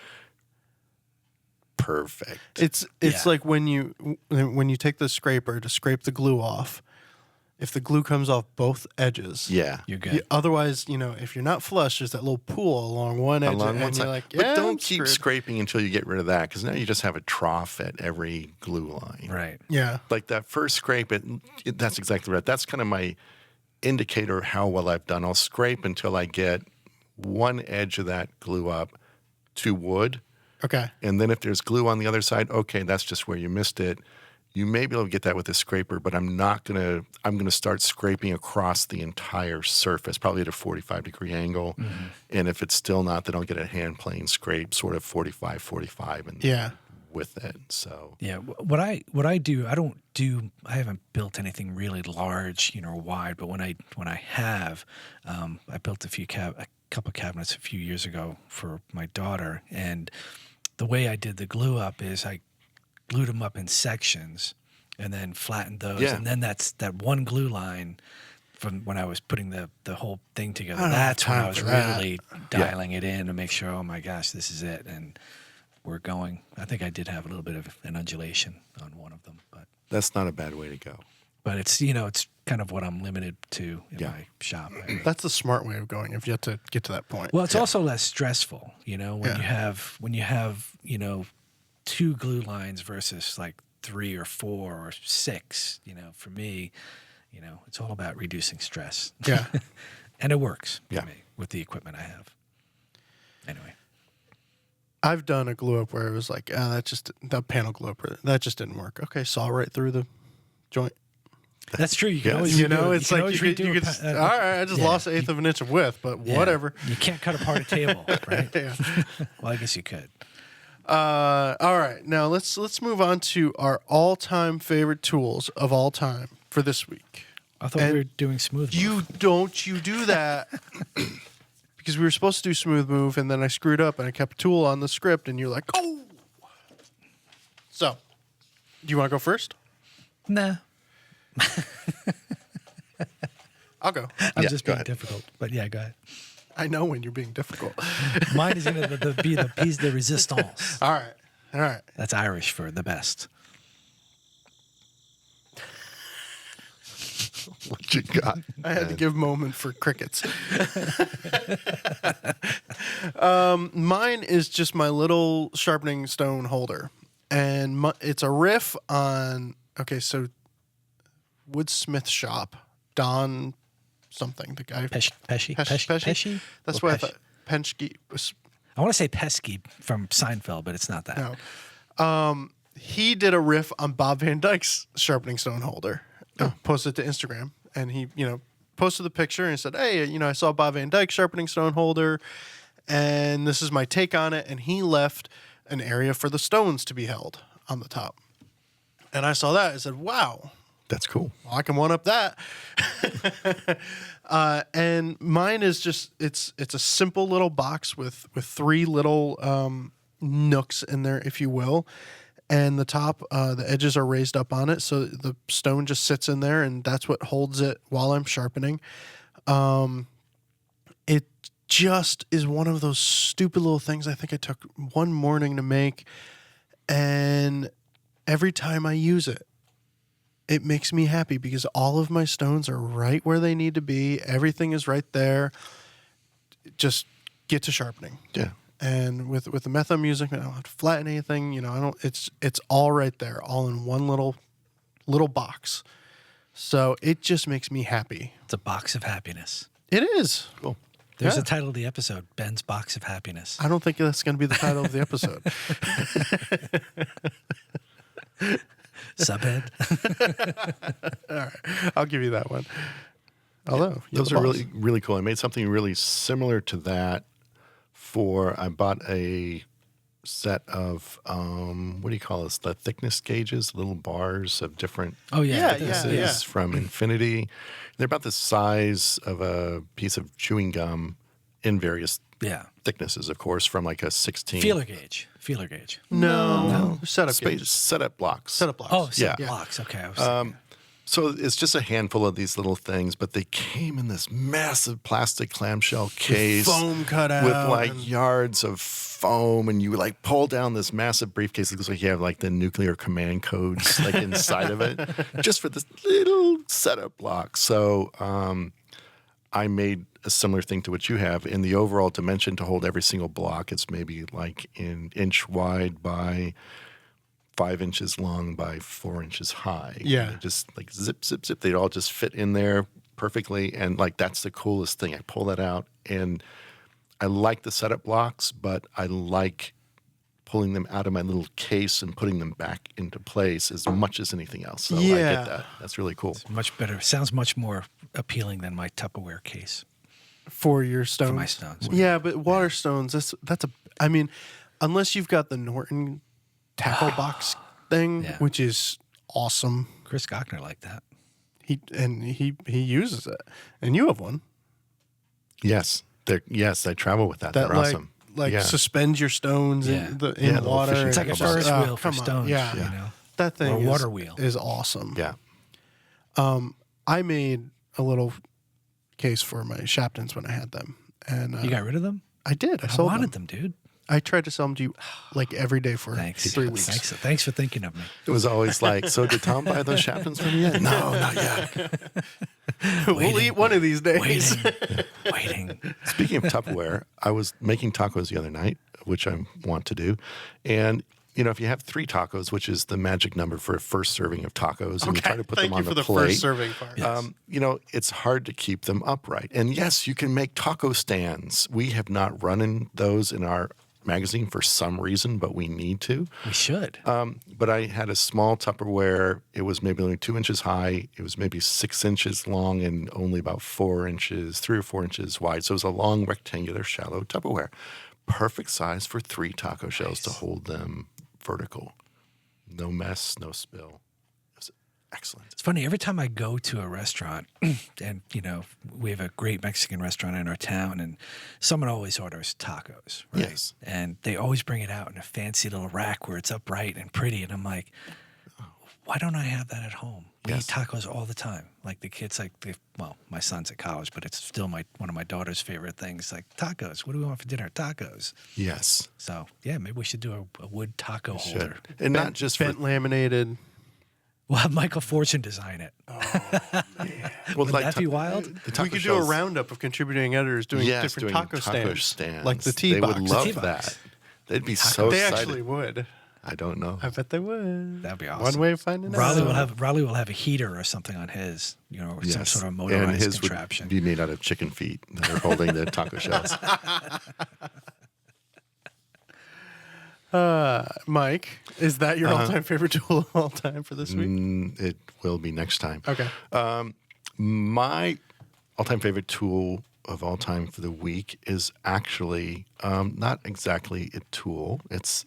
Speaker 3: perfect.
Speaker 1: It's
Speaker 2: Yeah.
Speaker 1: like when you take the scraper to scrape the glue off, if the glue comes off both edges,
Speaker 3: Yeah.
Speaker 2: You're good.
Speaker 1: otherwise, if you're not flush, there's that little pool along one edge,
Speaker 3: Along one
Speaker 1: and
Speaker 3: side.
Speaker 1: you're like,
Speaker 3: But
Speaker 1: yeah,
Speaker 3: don't
Speaker 1: I'm
Speaker 3: keep
Speaker 1: screwed.
Speaker 3: scraping until you get rid of that, because now you just have a trough at every glue line.
Speaker 2: Right.
Speaker 1: Yeah,
Speaker 3: Like that first scrape, that's exactly right. That's kind of my indicator of how well I've done. I'll scrape until I get one edge of that glue up to wood.
Speaker 1: okay,
Speaker 3: And then if there's glue on the other side, okay, that's just where you missed it. You may be able to get that with a scraper, but I'm going to start scraping across the entire surface, probably at a 45-degree angle.
Speaker 2: Mm-hmm.
Speaker 3: And if it's still not, then I'll get a hand plane scrape, sort of 45, and
Speaker 1: yeah,
Speaker 3: with it. So
Speaker 2: Yeah. What I do, I haven't built anything really large, wide, but when I have, I built a couple cabinets a few years ago for my daughter, and the way I did the glue up is I glued them up in sections and then flattened those.
Speaker 3: Yeah.
Speaker 2: And then that's that one glue line from when I was putting the whole thing together.
Speaker 1: I don't have
Speaker 2: That's when
Speaker 1: time
Speaker 2: I was
Speaker 1: for that.
Speaker 2: really dialing it in to make sure, oh my gosh, this is it. And we're going. I think I did have a little bit of an undulation on one of them,
Speaker 3: that's not a bad way to go.
Speaker 2: but it's it's kind of what I'm limited to in
Speaker 3: Yeah.
Speaker 2: my shop.
Speaker 1: that's the smart way of going. If you have to get to that point,
Speaker 2: Well, it's also less stressful, when
Speaker 1: Yeah.
Speaker 2: you have two glue lines versus like 3 or 4 or 6. For me, it's all about reducing stress.
Speaker 1: yeah.
Speaker 2: And it works for
Speaker 3: Yeah.
Speaker 2: me with the equipment I have. Anyway,
Speaker 1: I've done a glue up where it was like, that panel glue up, that just didn't work. Okay, saw right through the joint.
Speaker 2: that's true. You can
Speaker 3: Yes.
Speaker 2: always redo it.
Speaker 1: It's like
Speaker 2: always
Speaker 1: you
Speaker 2: redo
Speaker 1: could,
Speaker 2: a
Speaker 1: all right, I just
Speaker 2: yeah.
Speaker 1: lost an eighth of an inch of width, but
Speaker 2: Yeah.
Speaker 1: whatever.
Speaker 2: You can't cut apart a table, right?
Speaker 1: Yeah.
Speaker 2: Well, I guess you could.
Speaker 1: All right, now let's move on to our all-time favorite tools of all time for this week.
Speaker 2: I thought
Speaker 1: And
Speaker 2: we were doing smooth.
Speaker 1: You do that because we were supposed to do smooth move, and then I screwed up and I kept tool on the script, and you're like, oh. So, do you want to go first?
Speaker 2: Nah,
Speaker 1: I'll go.
Speaker 2: I'm
Speaker 3: Yeah,
Speaker 2: just
Speaker 3: go
Speaker 2: being
Speaker 3: ahead.
Speaker 2: difficult. But yeah, go ahead.
Speaker 1: I know when you're being difficult.
Speaker 2: Mine is going to be the piece de resistance.
Speaker 1: All right.
Speaker 2: That's Irish for the best.
Speaker 3: What you got?
Speaker 1: I had to give moment for crickets. Mine is just my little sharpening stone holder, and it's a riff on. Okay, so Woodsmith shop, Don something, the guy.
Speaker 2: Pesci?
Speaker 1: That's
Speaker 2: Or
Speaker 1: what I
Speaker 2: Pesci?
Speaker 1: thought. Penske was.
Speaker 2: I want to say Pesky from Seinfeld, but it's not that.
Speaker 1: No. He did a riff on Bob Van Dyke's sharpening stone holder. Posted it to Instagram, and he, posted the picture and said, "Hey, I saw Bob Van Dyke sharpening stone holder, and this is my take on it." And he left an area for the stones to be held on the top. And I saw that. I said, "Wow,
Speaker 3: That's cool.
Speaker 1: well, I can one up that." And mine is just it's a simple little box with 3 little nooks in there, if you will. And the top, the edges are raised up on it, so the stone just sits in there, and that's what holds it while I'm sharpening. It just is one of those stupid little things I think I took one morning to make, and every time I use it, it makes me happy because all of my stones are right where they need to be. Everything is right there. Just get to sharpening.
Speaker 3: Yeah.
Speaker 1: And with the method I'm using, I don't have to flatten anything. I don't. It's all right there, all in one little box. So it just makes me happy.
Speaker 2: It's a box of happiness.
Speaker 1: It is.
Speaker 3: Cool.
Speaker 2: There's
Speaker 1: Yeah.
Speaker 2: the title of the episode, Ben's Box of Happiness.
Speaker 1: I don't think that's going to be the title of the episode.
Speaker 2: Subhead.
Speaker 1: All right, I'll give you that one. Although you're
Speaker 3: Those
Speaker 1: the
Speaker 3: are
Speaker 1: boss.
Speaker 3: really, really cool. I made something really similar to that I bought a set of what do you call this? The thickness gauges, little bars of different
Speaker 2: Oh yeah,
Speaker 3: thicknesses from Infinity. They're about the size of a piece of chewing gum in various thicknesses, of course, from like a 16
Speaker 2: Feeler gauge.
Speaker 1: No. Setup gauges.
Speaker 3: setup blocks.
Speaker 1: Setup blocks.
Speaker 2: Oh, set
Speaker 3: Yeah.
Speaker 2: blocks. Okay, I was thinking.
Speaker 3: So it's just a handful of these little things, but they came in this massive plastic clamshell case,
Speaker 1: foam cut out
Speaker 3: with like yards of foam, and you like pull down this massive briefcase. It looks like you have like the nuclear command codes like inside of it, just for this little setup block. So I made a similar thing to what you have. In the overall dimension to hold every single block, it's maybe like an inch wide by 5 inches long by 4 inches high.
Speaker 1: Yeah.
Speaker 3: And just like zip, zip, zip. They'd all just fit in there perfectly. And like, that's the coolest thing. I pull that out, and I like the setup blocks, but I like pulling them out of my little case and putting them back into place as much as anything else. So I get that. That's really cool.
Speaker 2: It's much better. Sounds much more appealing than my Tupperware case.
Speaker 1: For your stones.
Speaker 2: For my stones.
Speaker 1: Yeah, but water stones, that's a, I mean, unless you've got the Norton tackle box thing, which is awesome.
Speaker 2: Chris Gochner liked that.
Speaker 1: He uses it. And you have one.
Speaker 3: Yes. Yes, I travel with that. They're
Speaker 1: like,
Speaker 3: awesome.
Speaker 1: Like suspends your stones in
Speaker 3: the
Speaker 1: water.
Speaker 3: fishing
Speaker 2: It's like a
Speaker 3: tackle box.
Speaker 2: Ferris wheel for
Speaker 1: come on.
Speaker 2: stones.
Speaker 1: Yeah.
Speaker 2: You know?
Speaker 1: That thing
Speaker 2: Or a water wheel.
Speaker 1: is awesome.
Speaker 3: Yeah.
Speaker 1: I made a little case for my Shaptons when I had them. And
Speaker 2: You got rid of them?
Speaker 1: I did. I
Speaker 2: I
Speaker 1: sold
Speaker 2: wanted them, dude.
Speaker 1: I tried to sell them to you like every day for
Speaker 2: Thanks.
Speaker 1: 3 weeks.
Speaker 2: Thanks for thinking of me.
Speaker 3: It was always like, so did Tom buy those Shaptons from you yet? No, not yet.
Speaker 1: We'll eat one of these days.
Speaker 2: Waiting.
Speaker 3: Speaking of Tupperware, I was making tacos the other night, which I want to do. And, you know, if you have 3 tacos, which is the magic number for a first serving of tacos, and you try to put them on
Speaker 1: for
Speaker 3: the
Speaker 1: the
Speaker 3: plate,
Speaker 1: first serving part.
Speaker 3: you know, it's hard to keep them upright. And yes, you can make taco stands. We have not run in those in our magazine for some reason, but we need to.
Speaker 2: We should.
Speaker 3: But I had a small Tupperware. It was maybe only 2 inches high. It was maybe 6 inches long and only about 4 inches, 3 or 4 inches wide. So it was a long, rectangular, shallow Tupperware. Perfect size for 3 taco shells to hold them vertical. No mess, no spill. It was excellent.
Speaker 2: It's funny, every time I go to a restaurant, and, you know, we have a great Mexican restaurant in our town, and someone always orders tacos, right?
Speaker 3: Yes.
Speaker 2: And they always bring it out in a fancy little rack where it's upright and pretty, and I'm like, why don't I have that at home? We eat tacos all the time. Like the kids, well, my son's at college, but it's still one of my daughter's favorite things, like tacos. What do we want for dinner? Tacos.
Speaker 3: Yes.
Speaker 2: So, yeah, maybe we should do a wood taco holder.
Speaker 3: And not just for
Speaker 1: Bent laminated.
Speaker 2: We'll have Michael Fortune design it.
Speaker 3: well,
Speaker 2: Wouldn't that be wild?
Speaker 3: the taco
Speaker 1: We could do a
Speaker 3: shells-
Speaker 1: roundup of contributing editors doing different
Speaker 3: doing
Speaker 1: taco stands. Like the tea
Speaker 3: They
Speaker 1: box.
Speaker 3: would love
Speaker 2: tea box.
Speaker 3: that. They'd be so
Speaker 1: They
Speaker 3: excited.
Speaker 1: actually would.
Speaker 3: I don't know.
Speaker 1: I bet they would.
Speaker 2: That'd be awesome.
Speaker 1: One way of finding out.
Speaker 2: Raleigh will have a heater or something on his, you know, or some sort of
Speaker 3: and
Speaker 2: motorized
Speaker 3: his
Speaker 2: contraption.
Speaker 3: would be made out of chicken feet that are holding the taco shells.
Speaker 1: Mike, is that your all-time favorite tool of all time for this week?
Speaker 3: It will be next time.
Speaker 1: Okay.
Speaker 3: My all-time favorite tool of all time for the week is actually not exactly a tool. It's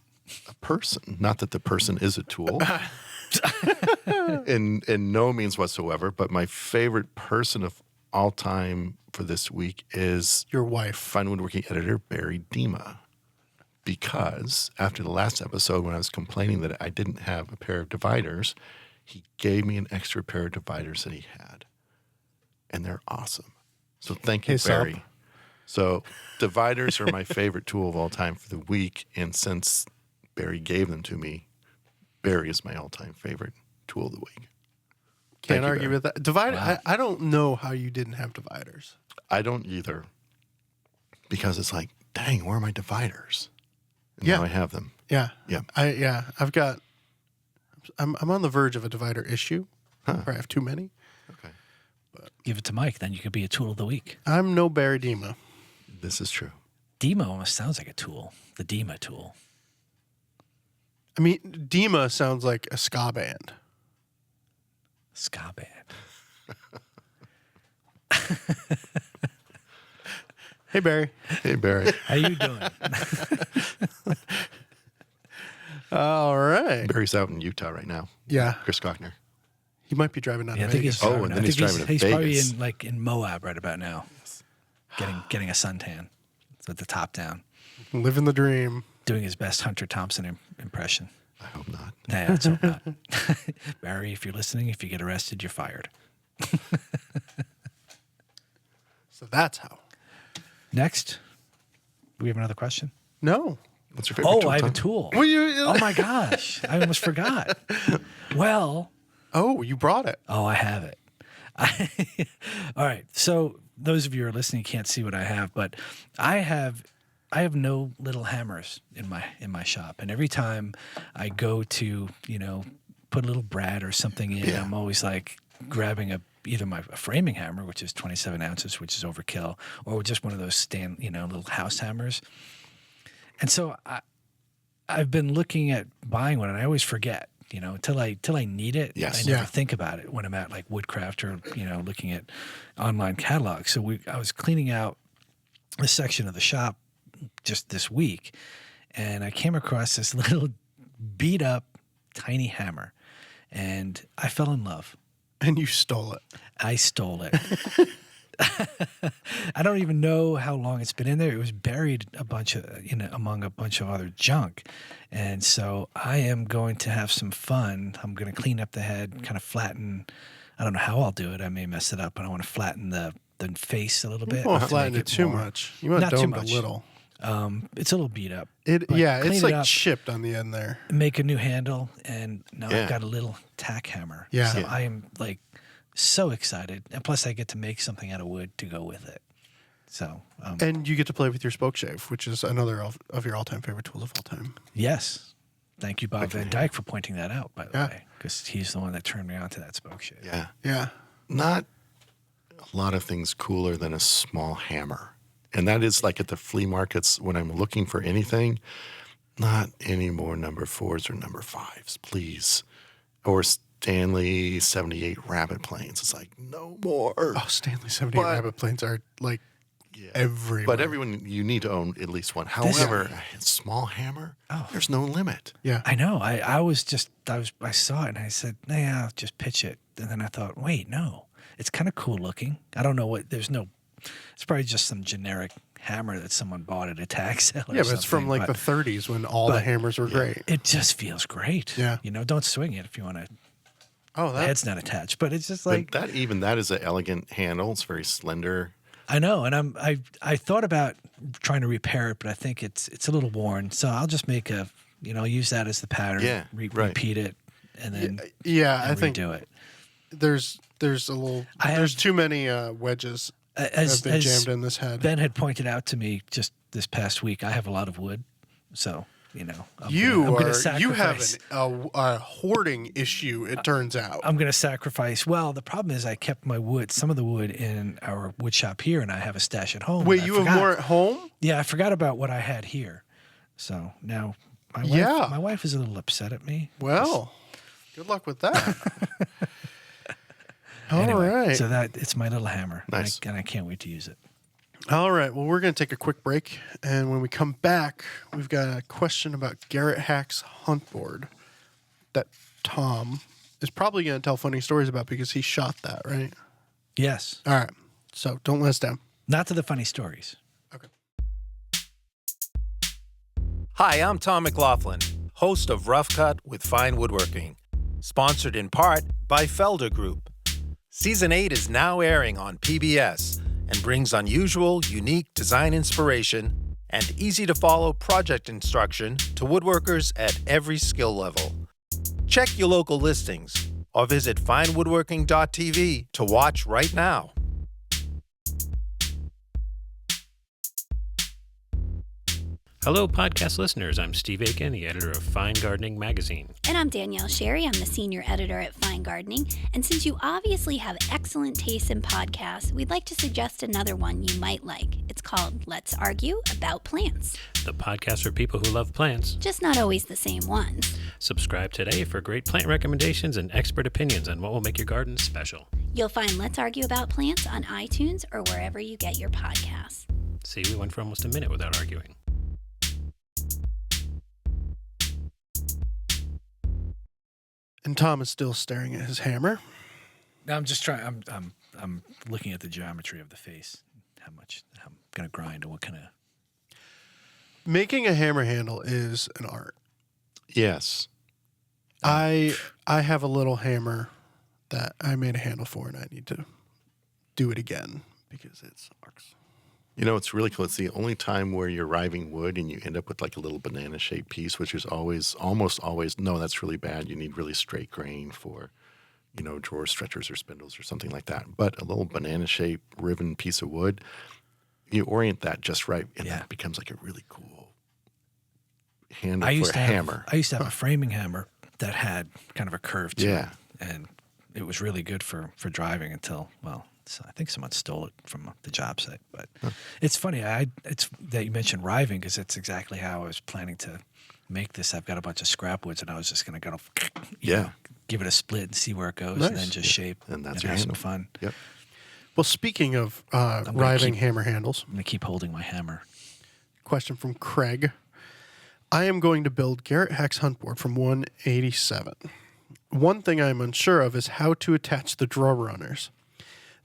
Speaker 3: a person. Not that the person is a tool. in no means whatsoever. But my favorite person of all time for this week is
Speaker 1: Your wife.
Speaker 3: Fine Woodworking editor Barry Dima. Because after the last episode, when I was complaining that I didn't have a pair of dividers, he gave me an extra pair of dividers that he had. And they're awesome. So thank you,
Speaker 1: Hey, Sup.
Speaker 3: Barry. So dividers are my favorite tool of all time for the week. And since Barry gave them to me, Barry is my all-time favorite tool of the week.
Speaker 1: Can't
Speaker 3: you,
Speaker 1: argue
Speaker 3: Barry.
Speaker 1: with that. Divider.
Speaker 2: Wow.
Speaker 1: I don't know how you didn't have dividers.
Speaker 3: I don't either. Because it's like, dang, where are my dividers? And
Speaker 1: Yeah.
Speaker 3: now I have them.
Speaker 1: Yeah.
Speaker 3: Yeah.
Speaker 1: I've got. I'm on the verge of a divider issue. Where I have too many.
Speaker 3: Okay.
Speaker 2: Give it to Mike, then you could be a tool of the week.
Speaker 1: I'm no Barry Dima.
Speaker 3: This is true.
Speaker 2: Dima almost sounds like a tool. The Dima tool.
Speaker 1: I mean, Dima sounds like a ska band.
Speaker 2: Ska band.
Speaker 1: Hey, Barry.
Speaker 3: Hey, Barry.
Speaker 2: How you doing?
Speaker 1: All right.
Speaker 3: Barry's out in Utah right now.
Speaker 1: Yeah.
Speaker 3: Chris Cockner.
Speaker 1: He might be driving down
Speaker 2: Yeah,
Speaker 1: to
Speaker 2: I think
Speaker 1: Vegas.
Speaker 2: he's
Speaker 3: Oh, and then he's driving to
Speaker 2: he's
Speaker 3: Vegas.
Speaker 2: probably in Moab right about now, getting a suntan with the top down,
Speaker 1: Living the dream.
Speaker 2: doing his best Hunter Thompson impression.
Speaker 3: I hope not.
Speaker 2: Yeah, let's hope not. Barry, if you're listening, if you get arrested, you're fired.
Speaker 1: So that's how.
Speaker 2: Next, do we have another question?
Speaker 1: No.
Speaker 3: What's your favorite
Speaker 2: Oh,
Speaker 3: tool,
Speaker 2: I have a
Speaker 3: Tom?
Speaker 2: tool.
Speaker 1: Well,
Speaker 2: Oh my gosh, I almost forgot. Well,
Speaker 1: Oh, you brought it.
Speaker 2: oh, I have it. All right. So those of you who are listening can't see what I have, but I have no little hammers in my shop, and every time I go to put a little brad or something in,
Speaker 3: Yeah.
Speaker 2: I'm always like grabbing either a framing hammer, which is 27 ounces, which is overkill, or just one of those little house hammers. And so I've been looking at buying one, and I always forget. Till I need it.
Speaker 3: Yes.
Speaker 2: I never
Speaker 1: Yeah.
Speaker 2: think about it when I'm at like Woodcraft or looking at online catalogs. So I was cleaning out a section of the shop just this week, and I came across this little beat up tiny hammer, and I fell in love.
Speaker 1: And you stole it.
Speaker 2: I stole it. I don't even know how long it's been in there. It was buried among a bunch of other junk. And so I am going to have some fun. I'm going to clean up the head, kind of flatten. I don't know how I'll do it. I may mess it up, but I want to flatten the face a little bit.
Speaker 1: You won't
Speaker 2: to
Speaker 1: flatten
Speaker 2: make
Speaker 1: it too
Speaker 2: more-
Speaker 1: much. You want
Speaker 2: Not
Speaker 1: to
Speaker 2: too
Speaker 1: dome it a
Speaker 2: much.
Speaker 1: little.
Speaker 2: It's a little beat up.
Speaker 1: It
Speaker 2: But
Speaker 1: yeah,
Speaker 2: clean
Speaker 1: it's
Speaker 2: it
Speaker 1: like
Speaker 2: up.
Speaker 1: chipped on the end there.
Speaker 2: Make a new handle, and now
Speaker 3: Yeah.
Speaker 2: I've got a little tack hammer.
Speaker 1: Yeah.
Speaker 2: So
Speaker 3: Yeah.
Speaker 2: I am like so excited, and plus I get to make something out of wood to go with it. So
Speaker 1: And you get to play with your spoke shave, which is another of your all-time favorite tools of all time.
Speaker 2: yes, thank you, Bob Van Dyke, for pointing that out. By the
Speaker 1: Yeah.
Speaker 2: way, because he's the one that turned me on to that spoke shave.
Speaker 3: Yeah.
Speaker 1: Yeah.
Speaker 3: Not a lot of things cooler than a small hammer. And that is like at the flea markets when I'm looking for anything, not any more number 4s or number 5s, please. Or Stanley 78 rabbit planes. It's like, no more.
Speaker 1: Oh, Stanley 78
Speaker 3: But-
Speaker 1: rabbit planes are like
Speaker 3: Yeah.
Speaker 1: everywhere.
Speaker 3: But everyone, you need to own at least one. However, a small hammer, there's no limit.
Speaker 1: Yeah.
Speaker 2: I know. I saw it and I said, "Yeah, I'll just pitch it." And then I thought, wait, no, it's kind of cool looking. I don't know it's probably just some generic hammer that someone bought at a tag sale.
Speaker 1: Yeah, but it's from like the 30s when all the hammers were great.
Speaker 2: It just feels great.
Speaker 1: Yeah.
Speaker 2: Don't swing it if you want to.
Speaker 1: Oh,
Speaker 2: The head's not attached, but it's just like
Speaker 3: But that is an elegant handle. It's very slender.
Speaker 2: I know, and I thought about trying to repair it, but I think it's a little worn. So I'll just make I'll use that as the pattern.
Speaker 3: Yeah, right.
Speaker 2: Repeat it, and then
Speaker 1: I think
Speaker 2: redo it.
Speaker 1: there's there's too many wedges
Speaker 2: As
Speaker 1: have been jammed in this head.
Speaker 2: Ben had pointed out to me just this past week, I have a lot of wood, so I'm
Speaker 1: you
Speaker 2: gonna
Speaker 1: have
Speaker 2: sacrifice.
Speaker 1: a hoarding issue. It turns out.
Speaker 2: I'm going to sacrifice. Well, the problem is I kept some of the wood in our wood shop here, and I have a stash at home.
Speaker 1: Wait,
Speaker 2: and I
Speaker 1: you have
Speaker 2: forgot.
Speaker 1: more at home?
Speaker 2: Yeah, I forgot about what I had here. So now my wife is a little upset at me.
Speaker 1: Well, good luck with that.
Speaker 2: Anyway,
Speaker 1: All right.
Speaker 2: So it's my little hammer.
Speaker 3: Nice.
Speaker 2: And I can't wait to use it.
Speaker 1: All right. Well, we're going to take a quick break. And when we come back, we've got a question about Garrett Hack's hunt board that Tom is probably going to tell funny stories about because he shot that, right?
Speaker 2: Yes.
Speaker 1: All right. So don't let us down.
Speaker 2: Not to the funny stories.
Speaker 1: Okay.
Speaker 4: Hi, I'm Tom McLaughlin, host of Rough Cut with Fine Woodworking, sponsored in part by Felder Group. Season 8 is now airing on PBS and brings unusual, unique design inspiration and easy-to-follow project instruction to woodworkers at every skill level. Check your local listings or visit finewoodworking.tv to watch right now.
Speaker 5: Hello, podcast listeners. I'm Steve Aiken, the editor of Fine Gardening Magazine.
Speaker 6: And I'm Danielle Sherry. I'm the senior editor at Fine Gardening. And since you obviously have excellent taste in podcasts, we'd like to suggest another one you might like. It's called Let's Argue About Plants.
Speaker 5: The podcast for people who love plants.
Speaker 6: Just not always the same ones.
Speaker 5: Subscribe today for great plant recommendations and expert opinions on what will make your garden special.
Speaker 6: You'll find Let's Argue About Plants on iTunes or wherever you get your podcasts.
Speaker 5: See, we went for almost a minute without arguing.
Speaker 1: And Tom is still staring at his hammer.
Speaker 2: No, I'm just trying. I'm looking at the geometry of the face. How I'm gonna grind, and what kind of.
Speaker 1: Making a hammer handle is an art.
Speaker 3: Yes.
Speaker 1: I have a little hammer that I made a handle for, and I need to do it again because it sucks.
Speaker 3: You know, it's really cool. It's the only time where you're riving wood and you end up with like a little banana-shaped piece, which is almost always, no, that's really bad. You need really straight grain for, you know, drawer stretchers or spindles or something like that. But a little banana-shaped ribbon piece of wood, you orient that just right, and that becomes like a really cool handle for a hammer.
Speaker 2: I used to have a framing hammer that had kind of a curve to it.
Speaker 3: Yeah.
Speaker 2: And it was really good for driving until, well, I think someone stole it from the job site. But it's funny it's that you mentioned riving because it's exactly how I was planning to make this. I've got a bunch of scrap woods, and I was just going to go, give it a split and see where it goes, and then just shape
Speaker 3: and that's
Speaker 2: and
Speaker 3: your
Speaker 2: have
Speaker 3: handle.
Speaker 2: some fun.
Speaker 3: Yep.
Speaker 1: Well, speaking of riving hammer handles,
Speaker 2: I'm going to keep holding my hammer.
Speaker 1: question from Craig. I am going to build Garrett Hack's hunt board from 187. One thing I am unsure of is how to attach the drawer runners.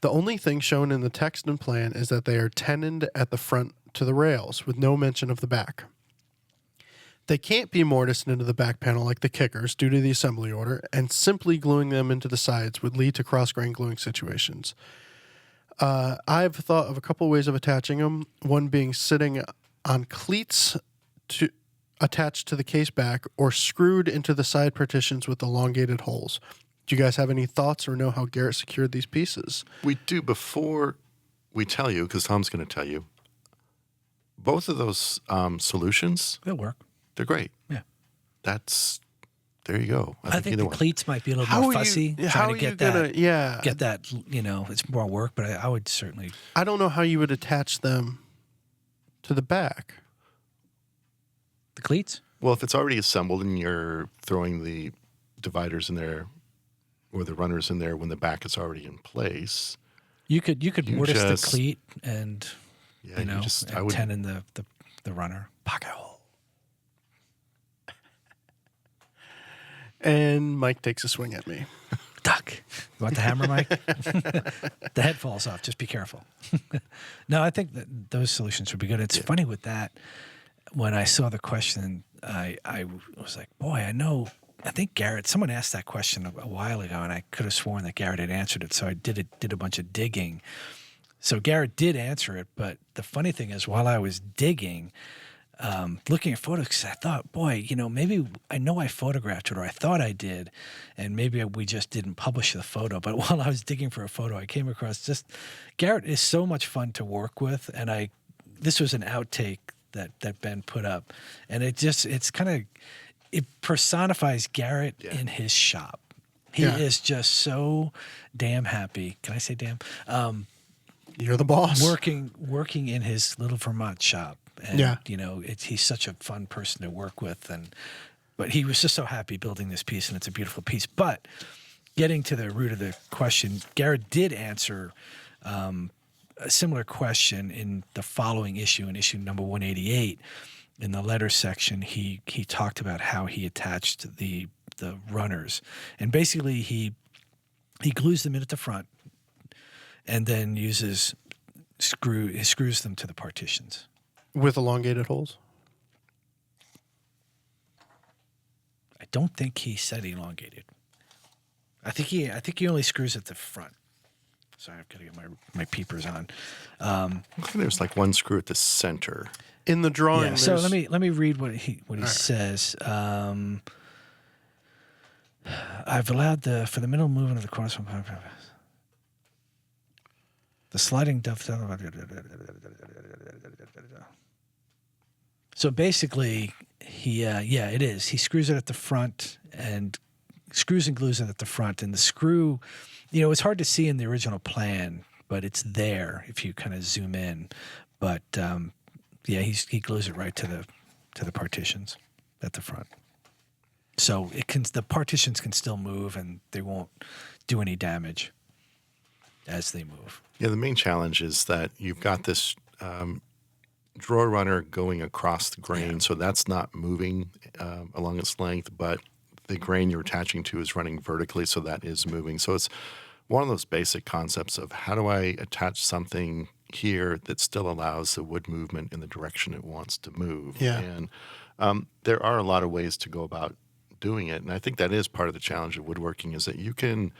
Speaker 1: The only thing shown in the text and plan is that they are tenoned at the front to the rails, with no mention of the back. They can't be mortised into the back panel like the kickers due to the assembly order, and simply gluing them into the sides would lead to cross-grain gluing situations. I've thought of a couple ways of attaching them, one being sitting on cleats attached to the case back or screwed into the side partitions with elongated holes. Do you guys have any thoughts or know how Garrett secured these pieces?
Speaker 3: We do before we tell you, because Tom's going to tell you. Both of those solutions,
Speaker 2: It'll work.
Speaker 3: they're great.
Speaker 2: Yeah.
Speaker 3: There you go.
Speaker 2: I think the cleats might be a little
Speaker 1: How
Speaker 2: more
Speaker 1: are you-
Speaker 2: fussy.
Speaker 1: how
Speaker 2: Trying
Speaker 1: are
Speaker 2: to get
Speaker 1: you gonna-
Speaker 2: that,
Speaker 1: yeah.
Speaker 2: get that, it's more work, but I would certainly.
Speaker 1: I don't know how you would attach them to the back.
Speaker 2: The cleats?
Speaker 3: Well, if it's already assembled and you're throwing the dividers in there or the runners in there when the back is already in place.
Speaker 2: You could mortise the
Speaker 3: just-
Speaker 2: cleat and,
Speaker 3: Yeah,
Speaker 2: and
Speaker 3: I would
Speaker 2: tenon the runner. Pocket hole.
Speaker 1: And Mike takes a swing at me.
Speaker 2: Duck. You want the hammer, Mike? The head falls off. Just be careful. No, I think that those solutions would be good. It's funny with that. When I saw the question, I was like, boy, I think Garrett, someone asked that question a while ago, and I could have sworn that Garrett had answered it. So I did a bunch of digging. So Garrett did answer it. But the funny thing is, while I was digging, looking at photos, because I thought, boy, maybe I know I photographed it, or I thought I did, and maybe we just didn't publish the photo. But while I was digging for a photo, I came across Garrett is so much fun to work with, and this was an outtake that Ben put up, and it personifies Garrett in his shop. He is just so damn happy. Can I say damn?
Speaker 1: You're the boss.
Speaker 2: Working in his little Vermont shop. And, he's such a fun person to work with. But he was just so happy building this piece, and it's a beautiful piece. But getting to the root of the question, Garrett did answer a similar question in the following issue, in issue number 188. In the letter section, he talked about how he attached the runners. And basically, he glues them in at the front and then screws them to the partitions.
Speaker 1: With elongated holes?
Speaker 2: I don't think he said elongated. I think he only screws at the front. Sorry, I've got to get my peepers on.
Speaker 3: There's like one screw at the center.
Speaker 1: In the drawing.
Speaker 2: Yeah, so let me read what he says. I've allowed for the middle movement of the corners from the sliding dovetail. So basically, it is. He screws it at the front and screws and glues it at the front, and the screw. It's hard to see in the original plan, but it's there if you kind of zoom in. But he glues it right to the partitions at the front. So the partitions can still move, and they won't do any damage as they move.
Speaker 3: Yeah, the main challenge is that you've got this drawer runner going across the grain, so that's not moving along its length, but the grain you're attaching to is running vertically, so that is moving. So it's one of those basic concepts of how do I attach something here that still allows the wood movement in the direction it wants to move.
Speaker 1: Yeah.
Speaker 3: And there are a lot of ways to go about doing it. And I think that is part of the challenge of woodworking, is that you can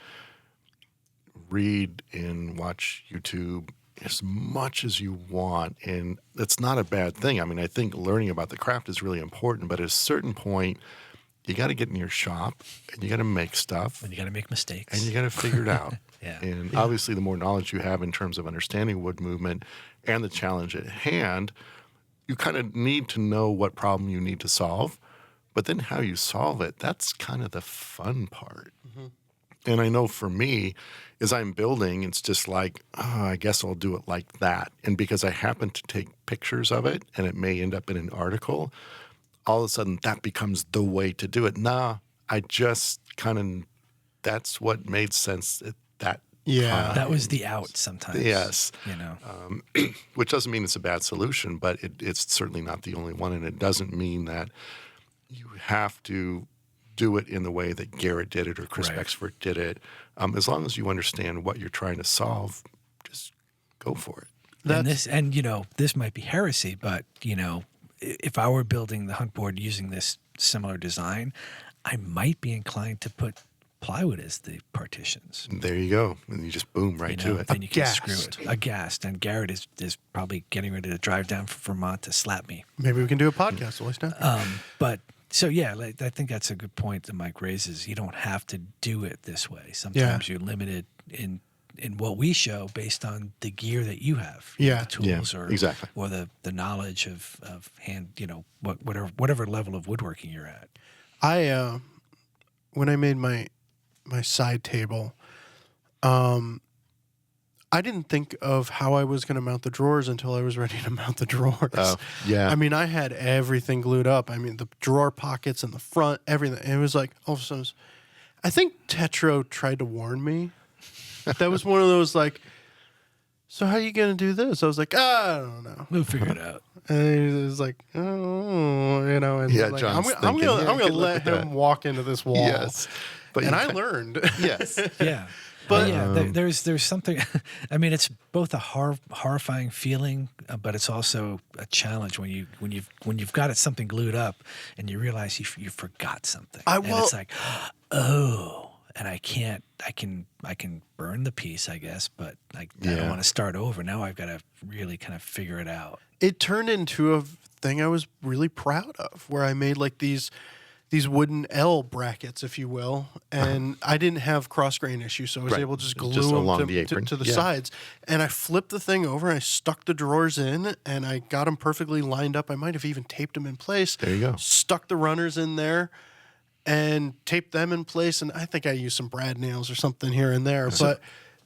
Speaker 3: read and watch YouTube as much as you want, and that's not a bad thing. I mean, I think learning about the craft is really important, but at a certain point, you got to get in your shop and you got to make stuff.
Speaker 2: And you got to make mistakes.
Speaker 3: And you got to figure it out.
Speaker 2: Yeah.
Speaker 3: And obviously, the more knowledge you have in terms of understanding wood movement and the challenge at hand, you kind of need to know what problem you need to solve. But then how you solve it, that's kind of the fun part. Mm-hmm. And I know for me, as I'm building, it's just like, oh, I guess I'll do it like that. And because I happen to take pictures of it and it may end up in an article, all of a sudden that becomes the way to do it. Nah, I just kind of, that's what made sense at that time.
Speaker 2: That was the out sometimes.
Speaker 3: Yes.
Speaker 2: You know,
Speaker 3: Which doesn't mean it's a bad solution, but it's certainly not the only one. And it doesn't mean that you have to do it in the way that Garrett did it or Chris Bexford did it. As long as you understand what you're trying to solve, just go for it.
Speaker 2: And this might be heresy, but if I were building the hunt board using this similar design, I might be inclined to put plywood as the partitions.
Speaker 3: There you go. And you just boom right to it.
Speaker 2: Then you can screw it. Aghast. And Garrett is probably getting ready to drive down from Vermont to slap me.
Speaker 1: Maybe we can do a podcast, at least now.
Speaker 2: So, yeah, I think that's a good point that Mike raises. You don't have to do it this way. Sometimes you're limited in what we show based on the gear that you have.
Speaker 1: Yeah.
Speaker 2: The tools
Speaker 3: exactly.
Speaker 2: or the knowledge of hand, whatever level of woodworking you're at.
Speaker 1: When I made my side table, I didn't think of how I was going to mount the drawers until I was ready to mount the drawers.
Speaker 3: Oh, yeah.
Speaker 1: I mean, I had everything glued up. I mean, the drawer pockets in the front, everything. And it was like, all of a sudden, I think Tetro tried to warn me. That was one of those like, so how are you going to do this? I was like, I don't know.
Speaker 2: We'll figure it out.
Speaker 1: And he was like, oh, and like,
Speaker 3: John's
Speaker 1: I'm going to let him walk into this wall.
Speaker 3: Yes.
Speaker 1: And I learned.
Speaker 3: Yes.
Speaker 2: Yeah. But there's something. I mean, it's both a horrifying feeling, but it's also a challenge when you've got something glued up and you realize you forgot something. It's like, oh, and I can burn the piece, I guess, but I don't want to start over. Now I've got to really kind of figure it out.
Speaker 1: It turned into a thing I was really proud of, where I made like these wooden L brackets, if you will, and I didn't have cross grain issues, so I was able to just glue them
Speaker 3: along the apron.
Speaker 1: to the sides. And I flipped the thing over, and I stuck the drawers in, and I got them perfectly lined up. I might have even taped them in place.
Speaker 3: There you go.
Speaker 1: Stuck the runners in there, and taped them in place. And I think I used some brad nails or something here and there, but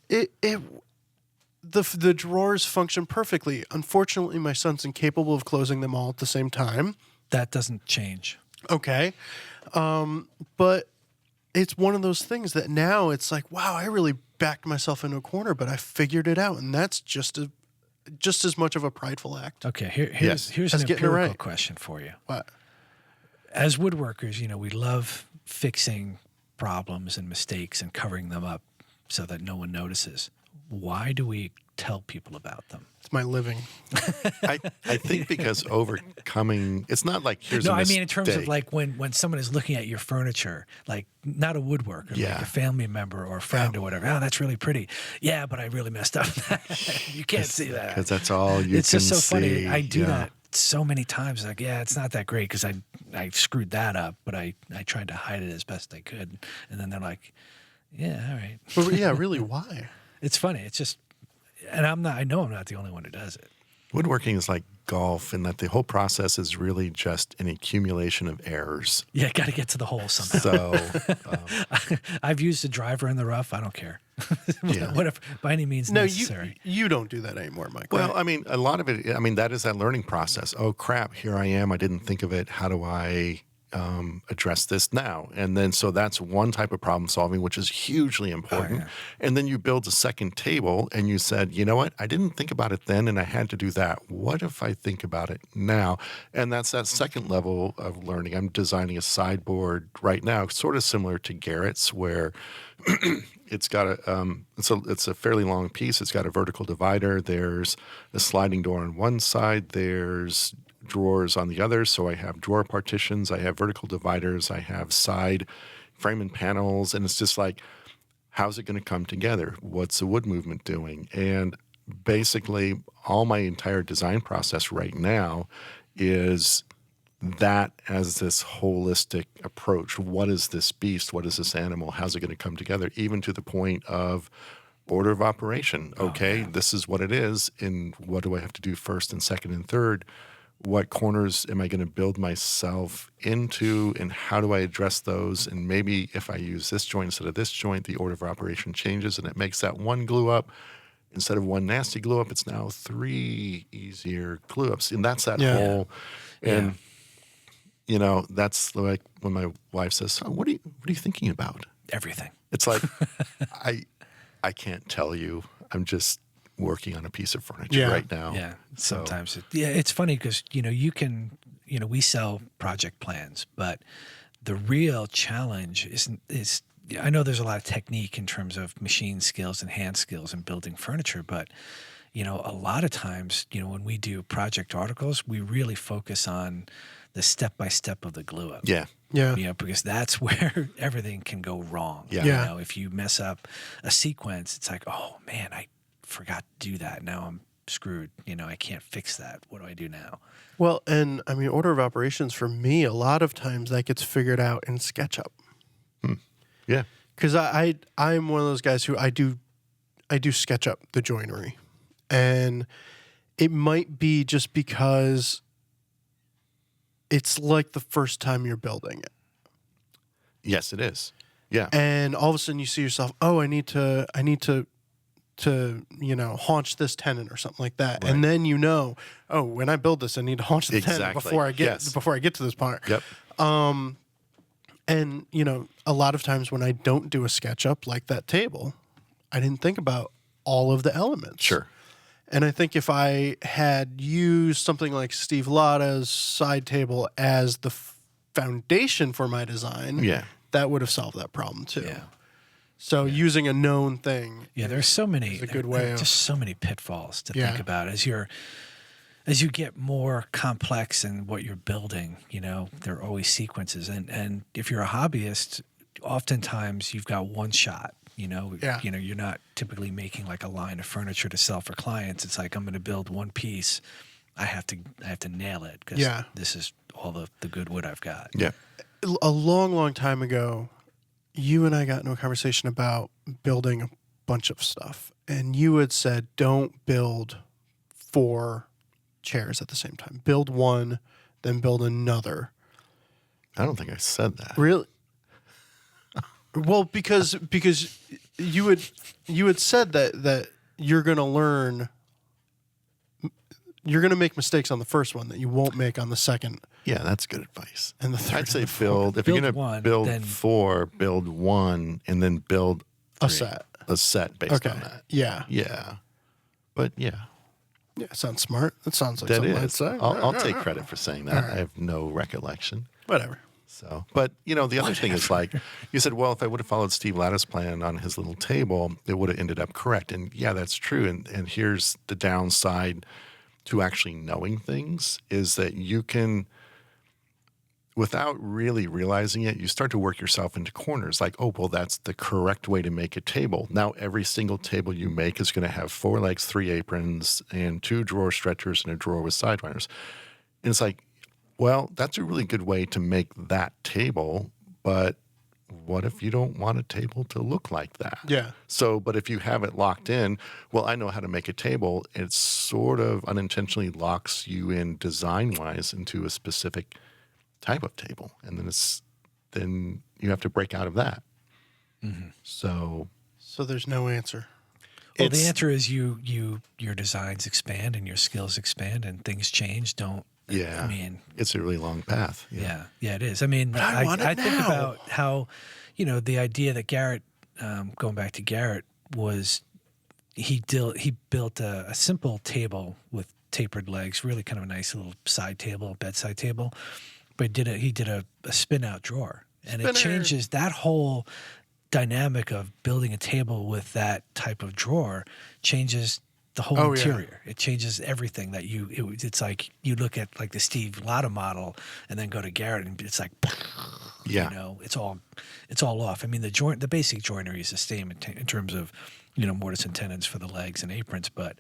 Speaker 1: the drawers function perfectly. Unfortunately, my son's incapable of closing them all at the same time.
Speaker 2: That doesn't change.
Speaker 1: Okay. But it's one of those things that now it's like, wow, I really backed myself into a corner, but I figured it out. And that's just as much of a prideful act.
Speaker 2: Okay. Here's an empirical question for you.
Speaker 1: What?
Speaker 2: As woodworkers, we love fixing problems and mistakes and covering them up so that no one notices. Why do we tell people about them?
Speaker 1: It's my living.
Speaker 3: I think because overcoming, it's not like here's a mistake.
Speaker 2: No, I mean in terms of like when someone is looking at your furniture, like not a woodworker, like a family member or a friend or whatever. Oh, that's really pretty. Yeah, but I really messed up. You can't see that.
Speaker 3: Because that's all you
Speaker 2: it's
Speaker 3: can
Speaker 2: just so
Speaker 3: see.
Speaker 2: funny. I do that so many times. Like, yeah, it's not that great because I screwed that up, but I tried to hide it as best I could. And then they're like, yeah, all right.
Speaker 1: But yeah, really, why?
Speaker 2: It's funny. It's just, and I know I'm not the only one who does it.
Speaker 3: Woodworking is like golf in that the whole process is really just an accumulation of errors.
Speaker 2: Yeah, got to get to the hole somehow.
Speaker 3: So
Speaker 2: I've used a driver in the rough. I don't care. Whatever, by any means necessary.
Speaker 1: You don't do that anymore, Mike.
Speaker 3: Well,
Speaker 1: right?
Speaker 3: I mean, a lot of it, that is that learning process. Oh, crap, here I am. I didn't think of it. How do I address this now? And then so that's one type of problem solving, which is hugely important.
Speaker 2: yeah.
Speaker 3: And then you build a second table and you said, you know what, I didn't think about it then and I had to do that. What if I think about it now? And that's that second level of learning. I'm designing a sideboard right now, sort of similar to Garrett's, where it's got it's a fairly long piece. It's got a vertical divider. There's a sliding door on one side. There's drawers on the other. So I have drawer partitions. I have vertical dividers. I have side frame and panels. And it's just like, how's it going to come together? What's the wood movement doing? And basically all my entire design process right now is that as this holistic approach. What is this beast? What is this animal? How's it going to come together? Even to the point of order of operation. Okay, this is what it is. And what do I have to do first and second and third? What corners am I going to build myself into? And how do I address those? And maybe if I use this joint instead of this joint, the order of operation changes and it makes that one glue up. Instead of one nasty glue up, it's now 3 easier glue ups. And that's that whole, and you know, that's like when my wife says, "Oh, what are you thinking about?"
Speaker 2: Everything.
Speaker 3: It's like, I can't tell you. I'm just working on a piece of furniture right now.
Speaker 2: Yeah.
Speaker 3: So,
Speaker 2: Sometimes it's funny because, we sell project plans, but the real challenge is I know there's a lot of technique in terms of machine skills and hand skills in building furniture, but a lot of times, when we do project articles, we really focus on the step-by-step of the glue up.
Speaker 3: yeah.
Speaker 2: Because that's where everything can go wrong.
Speaker 3: Yeah.
Speaker 2: If you mess up a sequence, it's like, oh man, I forgot to do that. Now I'm screwed. I can't fix that. What do I do now?
Speaker 1: Well, and I mean, order of operations for me, a lot of times that gets figured out in SketchUp.
Speaker 3: Yeah.
Speaker 1: Because I'm one of those guys who I do SketchUp the joinery, and it might be just because it's like the first time you're building it.
Speaker 3: Yes, it is. Yeah.
Speaker 1: And all of a sudden you see yourself, oh, I need to haunch this tenon or something like that.
Speaker 3: Right.
Speaker 1: And then oh, when I build this, I need to haunch the tenon before I get to this part.
Speaker 3: Yep.
Speaker 1: And a lot of times when I don't do a SketchUp like that table, I didn't think about all of the elements.
Speaker 3: Sure.
Speaker 1: And I think if I had used something like Steve Latta's side table as the foundation for my design, that would have solved that problem too.
Speaker 2: Yeah.
Speaker 1: So using a known thing,
Speaker 2: there's so many.
Speaker 1: a good way of
Speaker 2: just so many pitfalls to think about as you get more complex in what you're building. There are always sequences, and if you're a hobbyist, oftentimes you've got one shot. You're not typically making like a line of furniture to sell for clients. It's like, I'm going to build one piece. I have to nail it because this is all the good wood I've got.
Speaker 3: Yeah.
Speaker 1: A long, long time ago, you and I got into a conversation about building a bunch of stuff, and you had said, don't build 4 chairs at the same time. Build one, then build another.
Speaker 3: I don't think I said that.
Speaker 1: Really? Well, because you had said that you're going to learn, you're going to make mistakes on the first one that you won't make on the second.
Speaker 3: Yeah, that's good advice.
Speaker 1: And the third.
Speaker 3: I'd say
Speaker 1: and the fourth.
Speaker 3: if you're going
Speaker 2: one,
Speaker 3: to build
Speaker 2: then
Speaker 3: 4, build 1, and then build
Speaker 1: a set.
Speaker 3: A set based on that.
Speaker 1: Yeah.
Speaker 3: Yeah. But yeah.
Speaker 1: Yeah, sounds smart. That sounds like
Speaker 3: That
Speaker 1: something
Speaker 3: is.
Speaker 1: I'd say.
Speaker 3: I'll take credit for saying that. I have no recollection.
Speaker 1: Whatever.
Speaker 3: So, but the other thing is like you said, well, if I would have followed Steve Latta's plan on his little table, it would have ended up correct. And yeah, that's true. And here's the downside to actually knowing things is that you can, without really realizing it, you start to work yourself into corners like, oh, well, that's the correct way to make a table. Now, every single table you make is going to have 4 legs, 3 aprons, and 2 drawer stretchers and a drawer with sidewinders. And it's like, well, that's a really good way to make that table, but what if you don't want a table to look like that?
Speaker 1: Yeah.
Speaker 3: So, but if you have it locked in, well, I know how to make a table, it sort of unintentionally locks you in design-wise into a specific type of table. And then you have to break out of that.
Speaker 2: Mm-hmm.
Speaker 3: So
Speaker 1: there's no answer.
Speaker 2: Well, the answer is your designs expand and your skills expand and things change. Don't
Speaker 3: Yeah.
Speaker 2: I mean,
Speaker 3: it's a really long path.
Speaker 2: yeah, it is. I mean,
Speaker 1: I want it
Speaker 2: I think
Speaker 1: now.
Speaker 2: about how, the idea that Garrett, going back to Garrett, was he built a simple table with tapered legs, really kind of a nice little side table, bedside table, but he did a spin out drawer, and it changes that whole dynamic of building a table with that type of drawer changes the whole interior. It changes everything that it's like you look at like the Steve Latta model and then go to Garrett and it's like, it's all off. I mean, the basic joinery is the same in terms of, mortise and tenons for the legs and aprons, but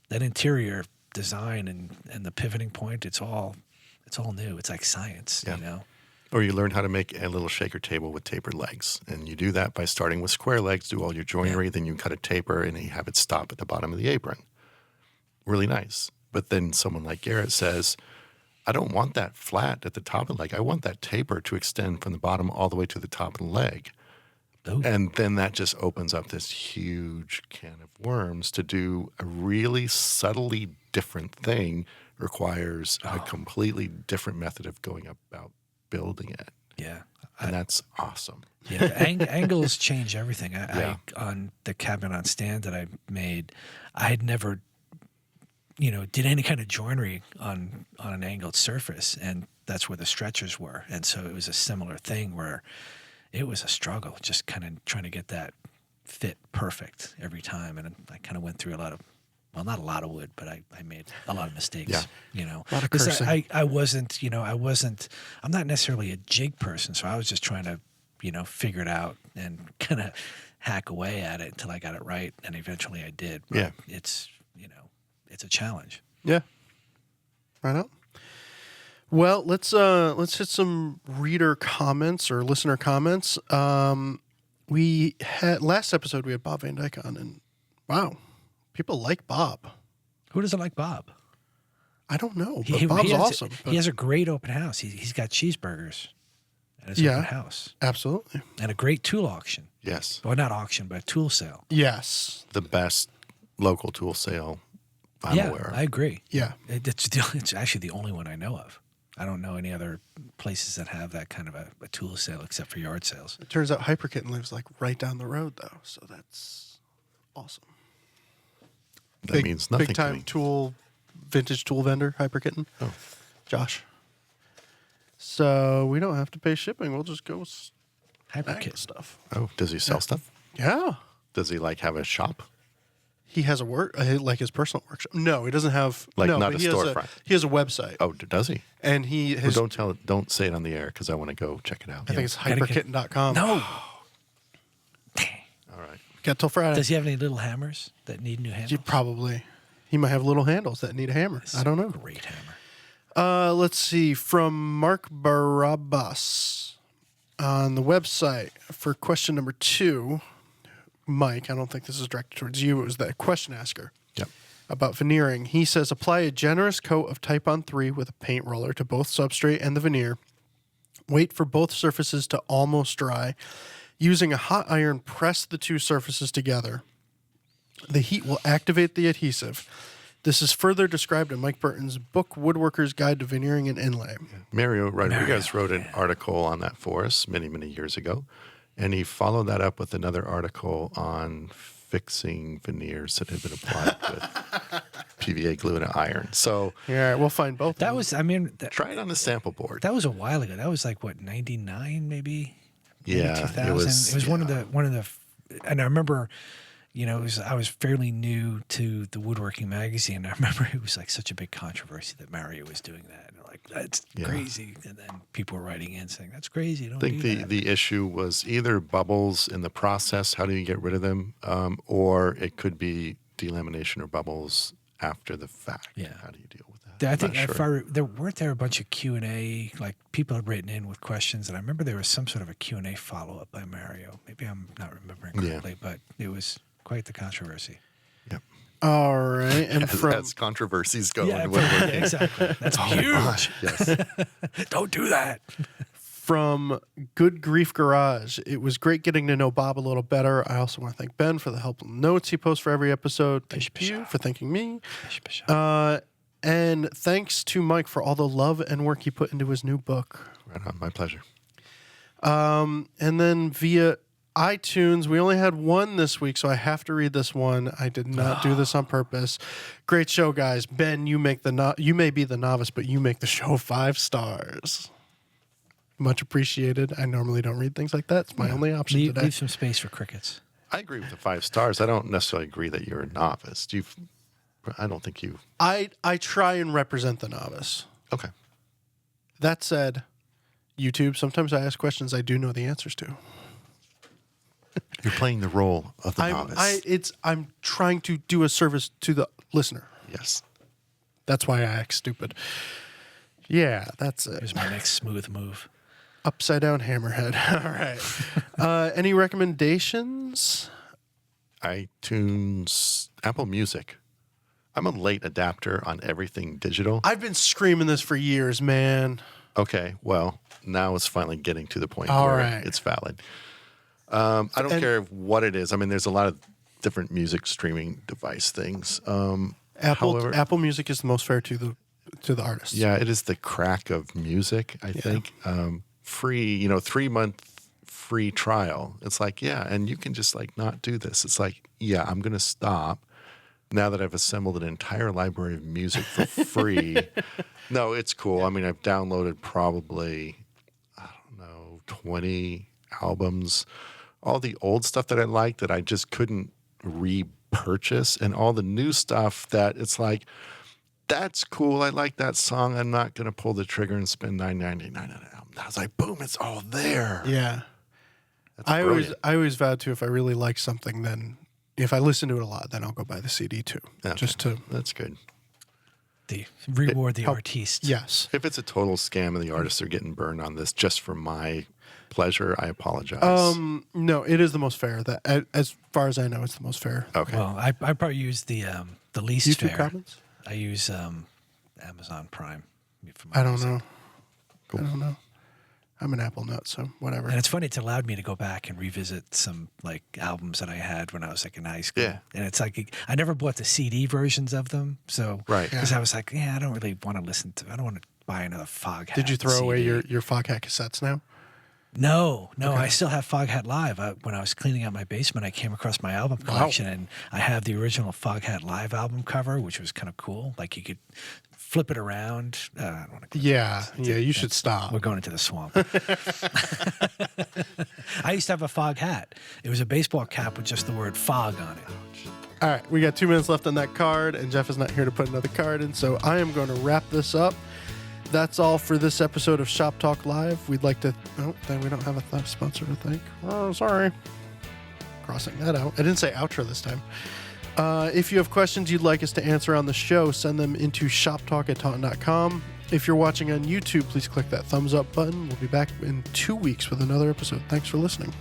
Speaker 2: that interior design and the pivoting point, it's all new. It's like science,
Speaker 3: Or you learn how to make a little shaker table with tapered legs. And you do that by starting with square legs, do all your joinery, then you cut a taper and you have it stop at the bottom of the apron. Really nice. But then someone like Garrett says, I don't want that flat at the top of the leg. I want that taper to extend from the bottom all the way to the top of the leg. Ooh. And then that just opens up this huge can of worms to do a really subtly different thing, requires a completely different method of going about building it.
Speaker 2: Yeah.
Speaker 3: And that's awesome.
Speaker 2: Yeah, angles change everything. I on the cabinet on stand that I made, I had never, did any kind of joinery on an angled surface, and that's where the stretchers were. And so it was a similar thing where it was a struggle, just kind of trying to get that fit perfect every time. And I kind of went through not a lot of wood, but I made a lot of mistakes.
Speaker 1: A lot of cursing.
Speaker 2: I'm not necessarily a jig person, so I was just trying to, figure it out and kind of hack away at it until I got it right, and eventually I did. But it's a challenge.
Speaker 1: Yeah. Right on. Well, let's hit some reader comments or listener comments. We had last episode we had Bob Van Dyke on, and wow. People like Bob.
Speaker 2: Who doesn't like Bob?
Speaker 1: I don't know, but Bob's awesome.
Speaker 2: He has a great open house. He's got cheeseburgers at his open house.
Speaker 1: Absolutely.
Speaker 2: And a great tool auction.
Speaker 3: Yes.
Speaker 2: Well, not auction, but a tool sale.
Speaker 1: Yes.
Speaker 3: The best local tool sale I'm aware of.
Speaker 2: I agree.
Speaker 1: Yeah.
Speaker 2: It's actually the only one I know of. I don't know any other places that have that kind of a tool sale except for yard sales.
Speaker 1: It turns out Hyperkitten lives like right down the road, though, so that's awesome.
Speaker 3: That means nothing
Speaker 1: big
Speaker 3: to
Speaker 1: time
Speaker 3: me.
Speaker 1: Vintage tool vendor, Hyperkitten.
Speaker 3: Oh.
Speaker 1: Josh. So we don't have to pay shipping. We'll just go
Speaker 2: Hyperkitten
Speaker 1: stuff.
Speaker 3: Oh, does he sell stuff?
Speaker 1: Yeah.
Speaker 3: Does he have a shop?
Speaker 1: He has a like his personal workshop. No, he doesn't have
Speaker 3: not a
Speaker 1: but
Speaker 3: storefront.
Speaker 1: He has a website.
Speaker 3: Oh, does he?
Speaker 1: And
Speaker 3: Don't say it on the air because I want to go check it out.
Speaker 1: I think it's hyperkitten.com.
Speaker 2: No.
Speaker 3: All right.
Speaker 1: Got till Friday.
Speaker 2: Does he have any little hammers that need new handles?
Speaker 1: Probably. He might have little handles that need a hammer. I don't know.
Speaker 2: Great hammer.
Speaker 1: Let's see. From Mark Barabbas on the website for question number 2. Mike, I don't think this is directed towards you. It was the question asker.
Speaker 3: Yep.
Speaker 1: About veneering. He says, apply a generous coat of Type on 3 with a paint roller to both substrate and the veneer. Wait for both surfaces to almost dry. Using a hot iron, press the two surfaces together. The heat will activate the adhesive. This is further described in Mike Burton's book, Woodworker's Guide to Veneering and Inlay.
Speaker 3: Mario Rodriguez wrote an article on that for us many, many years ago. And he followed that up with another article on fixing veneers that had been applied with PVA glue and iron. So
Speaker 1: yeah, we'll find both.
Speaker 2: That was,
Speaker 3: try it on the sample board.
Speaker 2: That was a while ago. That was like what, 99 maybe?
Speaker 3: Yeah,
Speaker 2: 2000.
Speaker 3: it was
Speaker 2: one of the, and I remember, I was fairly new to the Woodworking magazine. I remember it was like such a big controversy that Mario was doing that. And like, that's crazy. And then people were writing in saying, that's crazy. Don't
Speaker 3: I think the issue was either bubbles in the process, how do you get rid of them? Or it could be delamination or bubbles after the fact.
Speaker 2: Yeah.
Speaker 3: How do you deal with that?
Speaker 2: I think weren't there a bunch of Q&A, like people had written in with questions, and I remember there was some sort of a Q&A follow-up by Mario. Maybe I'm not remembering correctly, but it was quite the controversy.
Speaker 3: Yep.
Speaker 1: All right. And
Speaker 3: as controversies go.
Speaker 2: Yeah, exactly. That's huge.
Speaker 3: Yes.
Speaker 2: Don't do that.
Speaker 1: From Good Grief Garage, it was great getting to know Bob a little better. I also want to thank Ben for the helpful notes he posts for every episode. Thank you for thanking me. And thanks to Mike for all the love and work he put into his new book.
Speaker 3: Right on. My pleasure.
Speaker 1: And then via iTunes, we only had one this week, so I have to read this one. I did not do this on purpose. Great show, guys. Ben, you may be the novice, but you make the show 5 stars. Much appreciated. I normally don't read things like that. It's my only option today.
Speaker 2: Leave some space for crickets.
Speaker 3: I agree with the 5 stars. I don't necessarily agree that you're a novice. I don't think you...
Speaker 1: I try and represent the novice.
Speaker 3: Okay.
Speaker 1: That said, YouTube, sometimes I ask questions I do know the answers to.
Speaker 3: You're playing the role of the novice.
Speaker 1: I'm trying to do a service to the listener.
Speaker 3: Yes.
Speaker 1: That's why I act stupid. Yeah, that's it.
Speaker 2: Here's my next smooth move.
Speaker 1: Upside down hammerhead. All right. Any recommendations?
Speaker 3: iTunes, Apple Music. I'm a late adapter on everything digital.
Speaker 1: I've been screaming this for years, man.
Speaker 3: Okay, well, now it's finally getting to the point
Speaker 1: All
Speaker 3: where
Speaker 1: right.
Speaker 3: it's valid. I don't care what it is. I mean, there's a lot of different music streaming device things.
Speaker 1: Apple Music is the most fair to the artists.
Speaker 3: Yeah, it is the crack of music, I think. Free, 3-month free trial. It's like, yeah, and you can just like not do this. It's like, yeah, I'm going to stop now that I've assembled an entire library of music for free. No, it's cool. I mean, I've downloaded probably, 20 albums, all the old stuff that I liked that I just couldn't repurchase, and all the new stuff that it's like, that's cool. I like that song. I'm not going to pull the trigger and spend $9.99 on an album. I was like, boom, it's all there.
Speaker 1: Yeah.
Speaker 3: That's
Speaker 1: I
Speaker 3: brilliant.
Speaker 1: always vowed to, if I really like something, then if I listen to it a lot, then I'll go buy the CD too.
Speaker 3: Okay.
Speaker 1: Just to
Speaker 3: That's good.
Speaker 2: The reward the artiste.
Speaker 1: yes.
Speaker 3: If it's a total scam and the artists are getting burned on this just for my pleasure, I apologize.
Speaker 1: No, it is the most fair. That as far as I know, it's the most fair.
Speaker 3: Okay.
Speaker 2: Well, I probably use the least
Speaker 1: YouTube
Speaker 2: fair.
Speaker 1: comments?
Speaker 2: I use Amazon Prime. For my
Speaker 1: I don't
Speaker 2: music.
Speaker 1: know.
Speaker 3: Cool.
Speaker 1: I don't know. I'm an Apple nut, so whatever.
Speaker 2: And it's funny, it's allowed me to go back and revisit some like albums that I had when I was like in high school.
Speaker 3: Yeah.
Speaker 2: And it's like, I never bought the CD versions of them. So,
Speaker 3: Right.
Speaker 2: because I was like, I don't really want to I don't want to buy another Foghat.
Speaker 1: Did you throw
Speaker 2: CD.
Speaker 1: away your Foghat cassettes now?
Speaker 2: No, I still have Foghat Live. When I was cleaning out my basement, I came across my album collection, and I have the original Foghat Live album cover, which was kind of cool. Like you could flip it around. I don't want to.
Speaker 1: Yeah, you should stop.
Speaker 2: We're going into the swamp. I used to have a fog hat. It was a baseball cap with just the word fog on it.
Speaker 1: All right, we got 2 minutes left on that card, and Jeff is not here to put another card in, so I am going to wrap this up. That's all for this episode of Shop Talk Live. We'd like to... Oh, then we don't have a sponsor to thank. Oh, sorry. Crossing that out. I didn't say outro this time. If you have questions you'd like us to answer on the show, send them into shoptalk@taunton.com. If you're watching on YouTube, please click that thumbs up button. We'll be back in 2 weeks with another episode. Thanks for listening.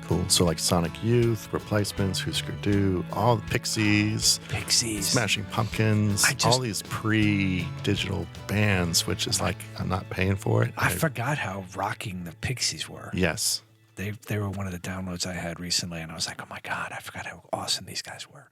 Speaker 3: Cool. So like Sonic Youth, Replacements, Husker Du, all the Pixies, Smashing Pumpkins, all these pre-digital bands, which is like, I'm not paying for it.
Speaker 2: I forgot how rocking the Pixies were.
Speaker 3: Yes.
Speaker 2: They were one of the downloads I had recently, and I was like, oh my God, I forgot how awesome these guys were.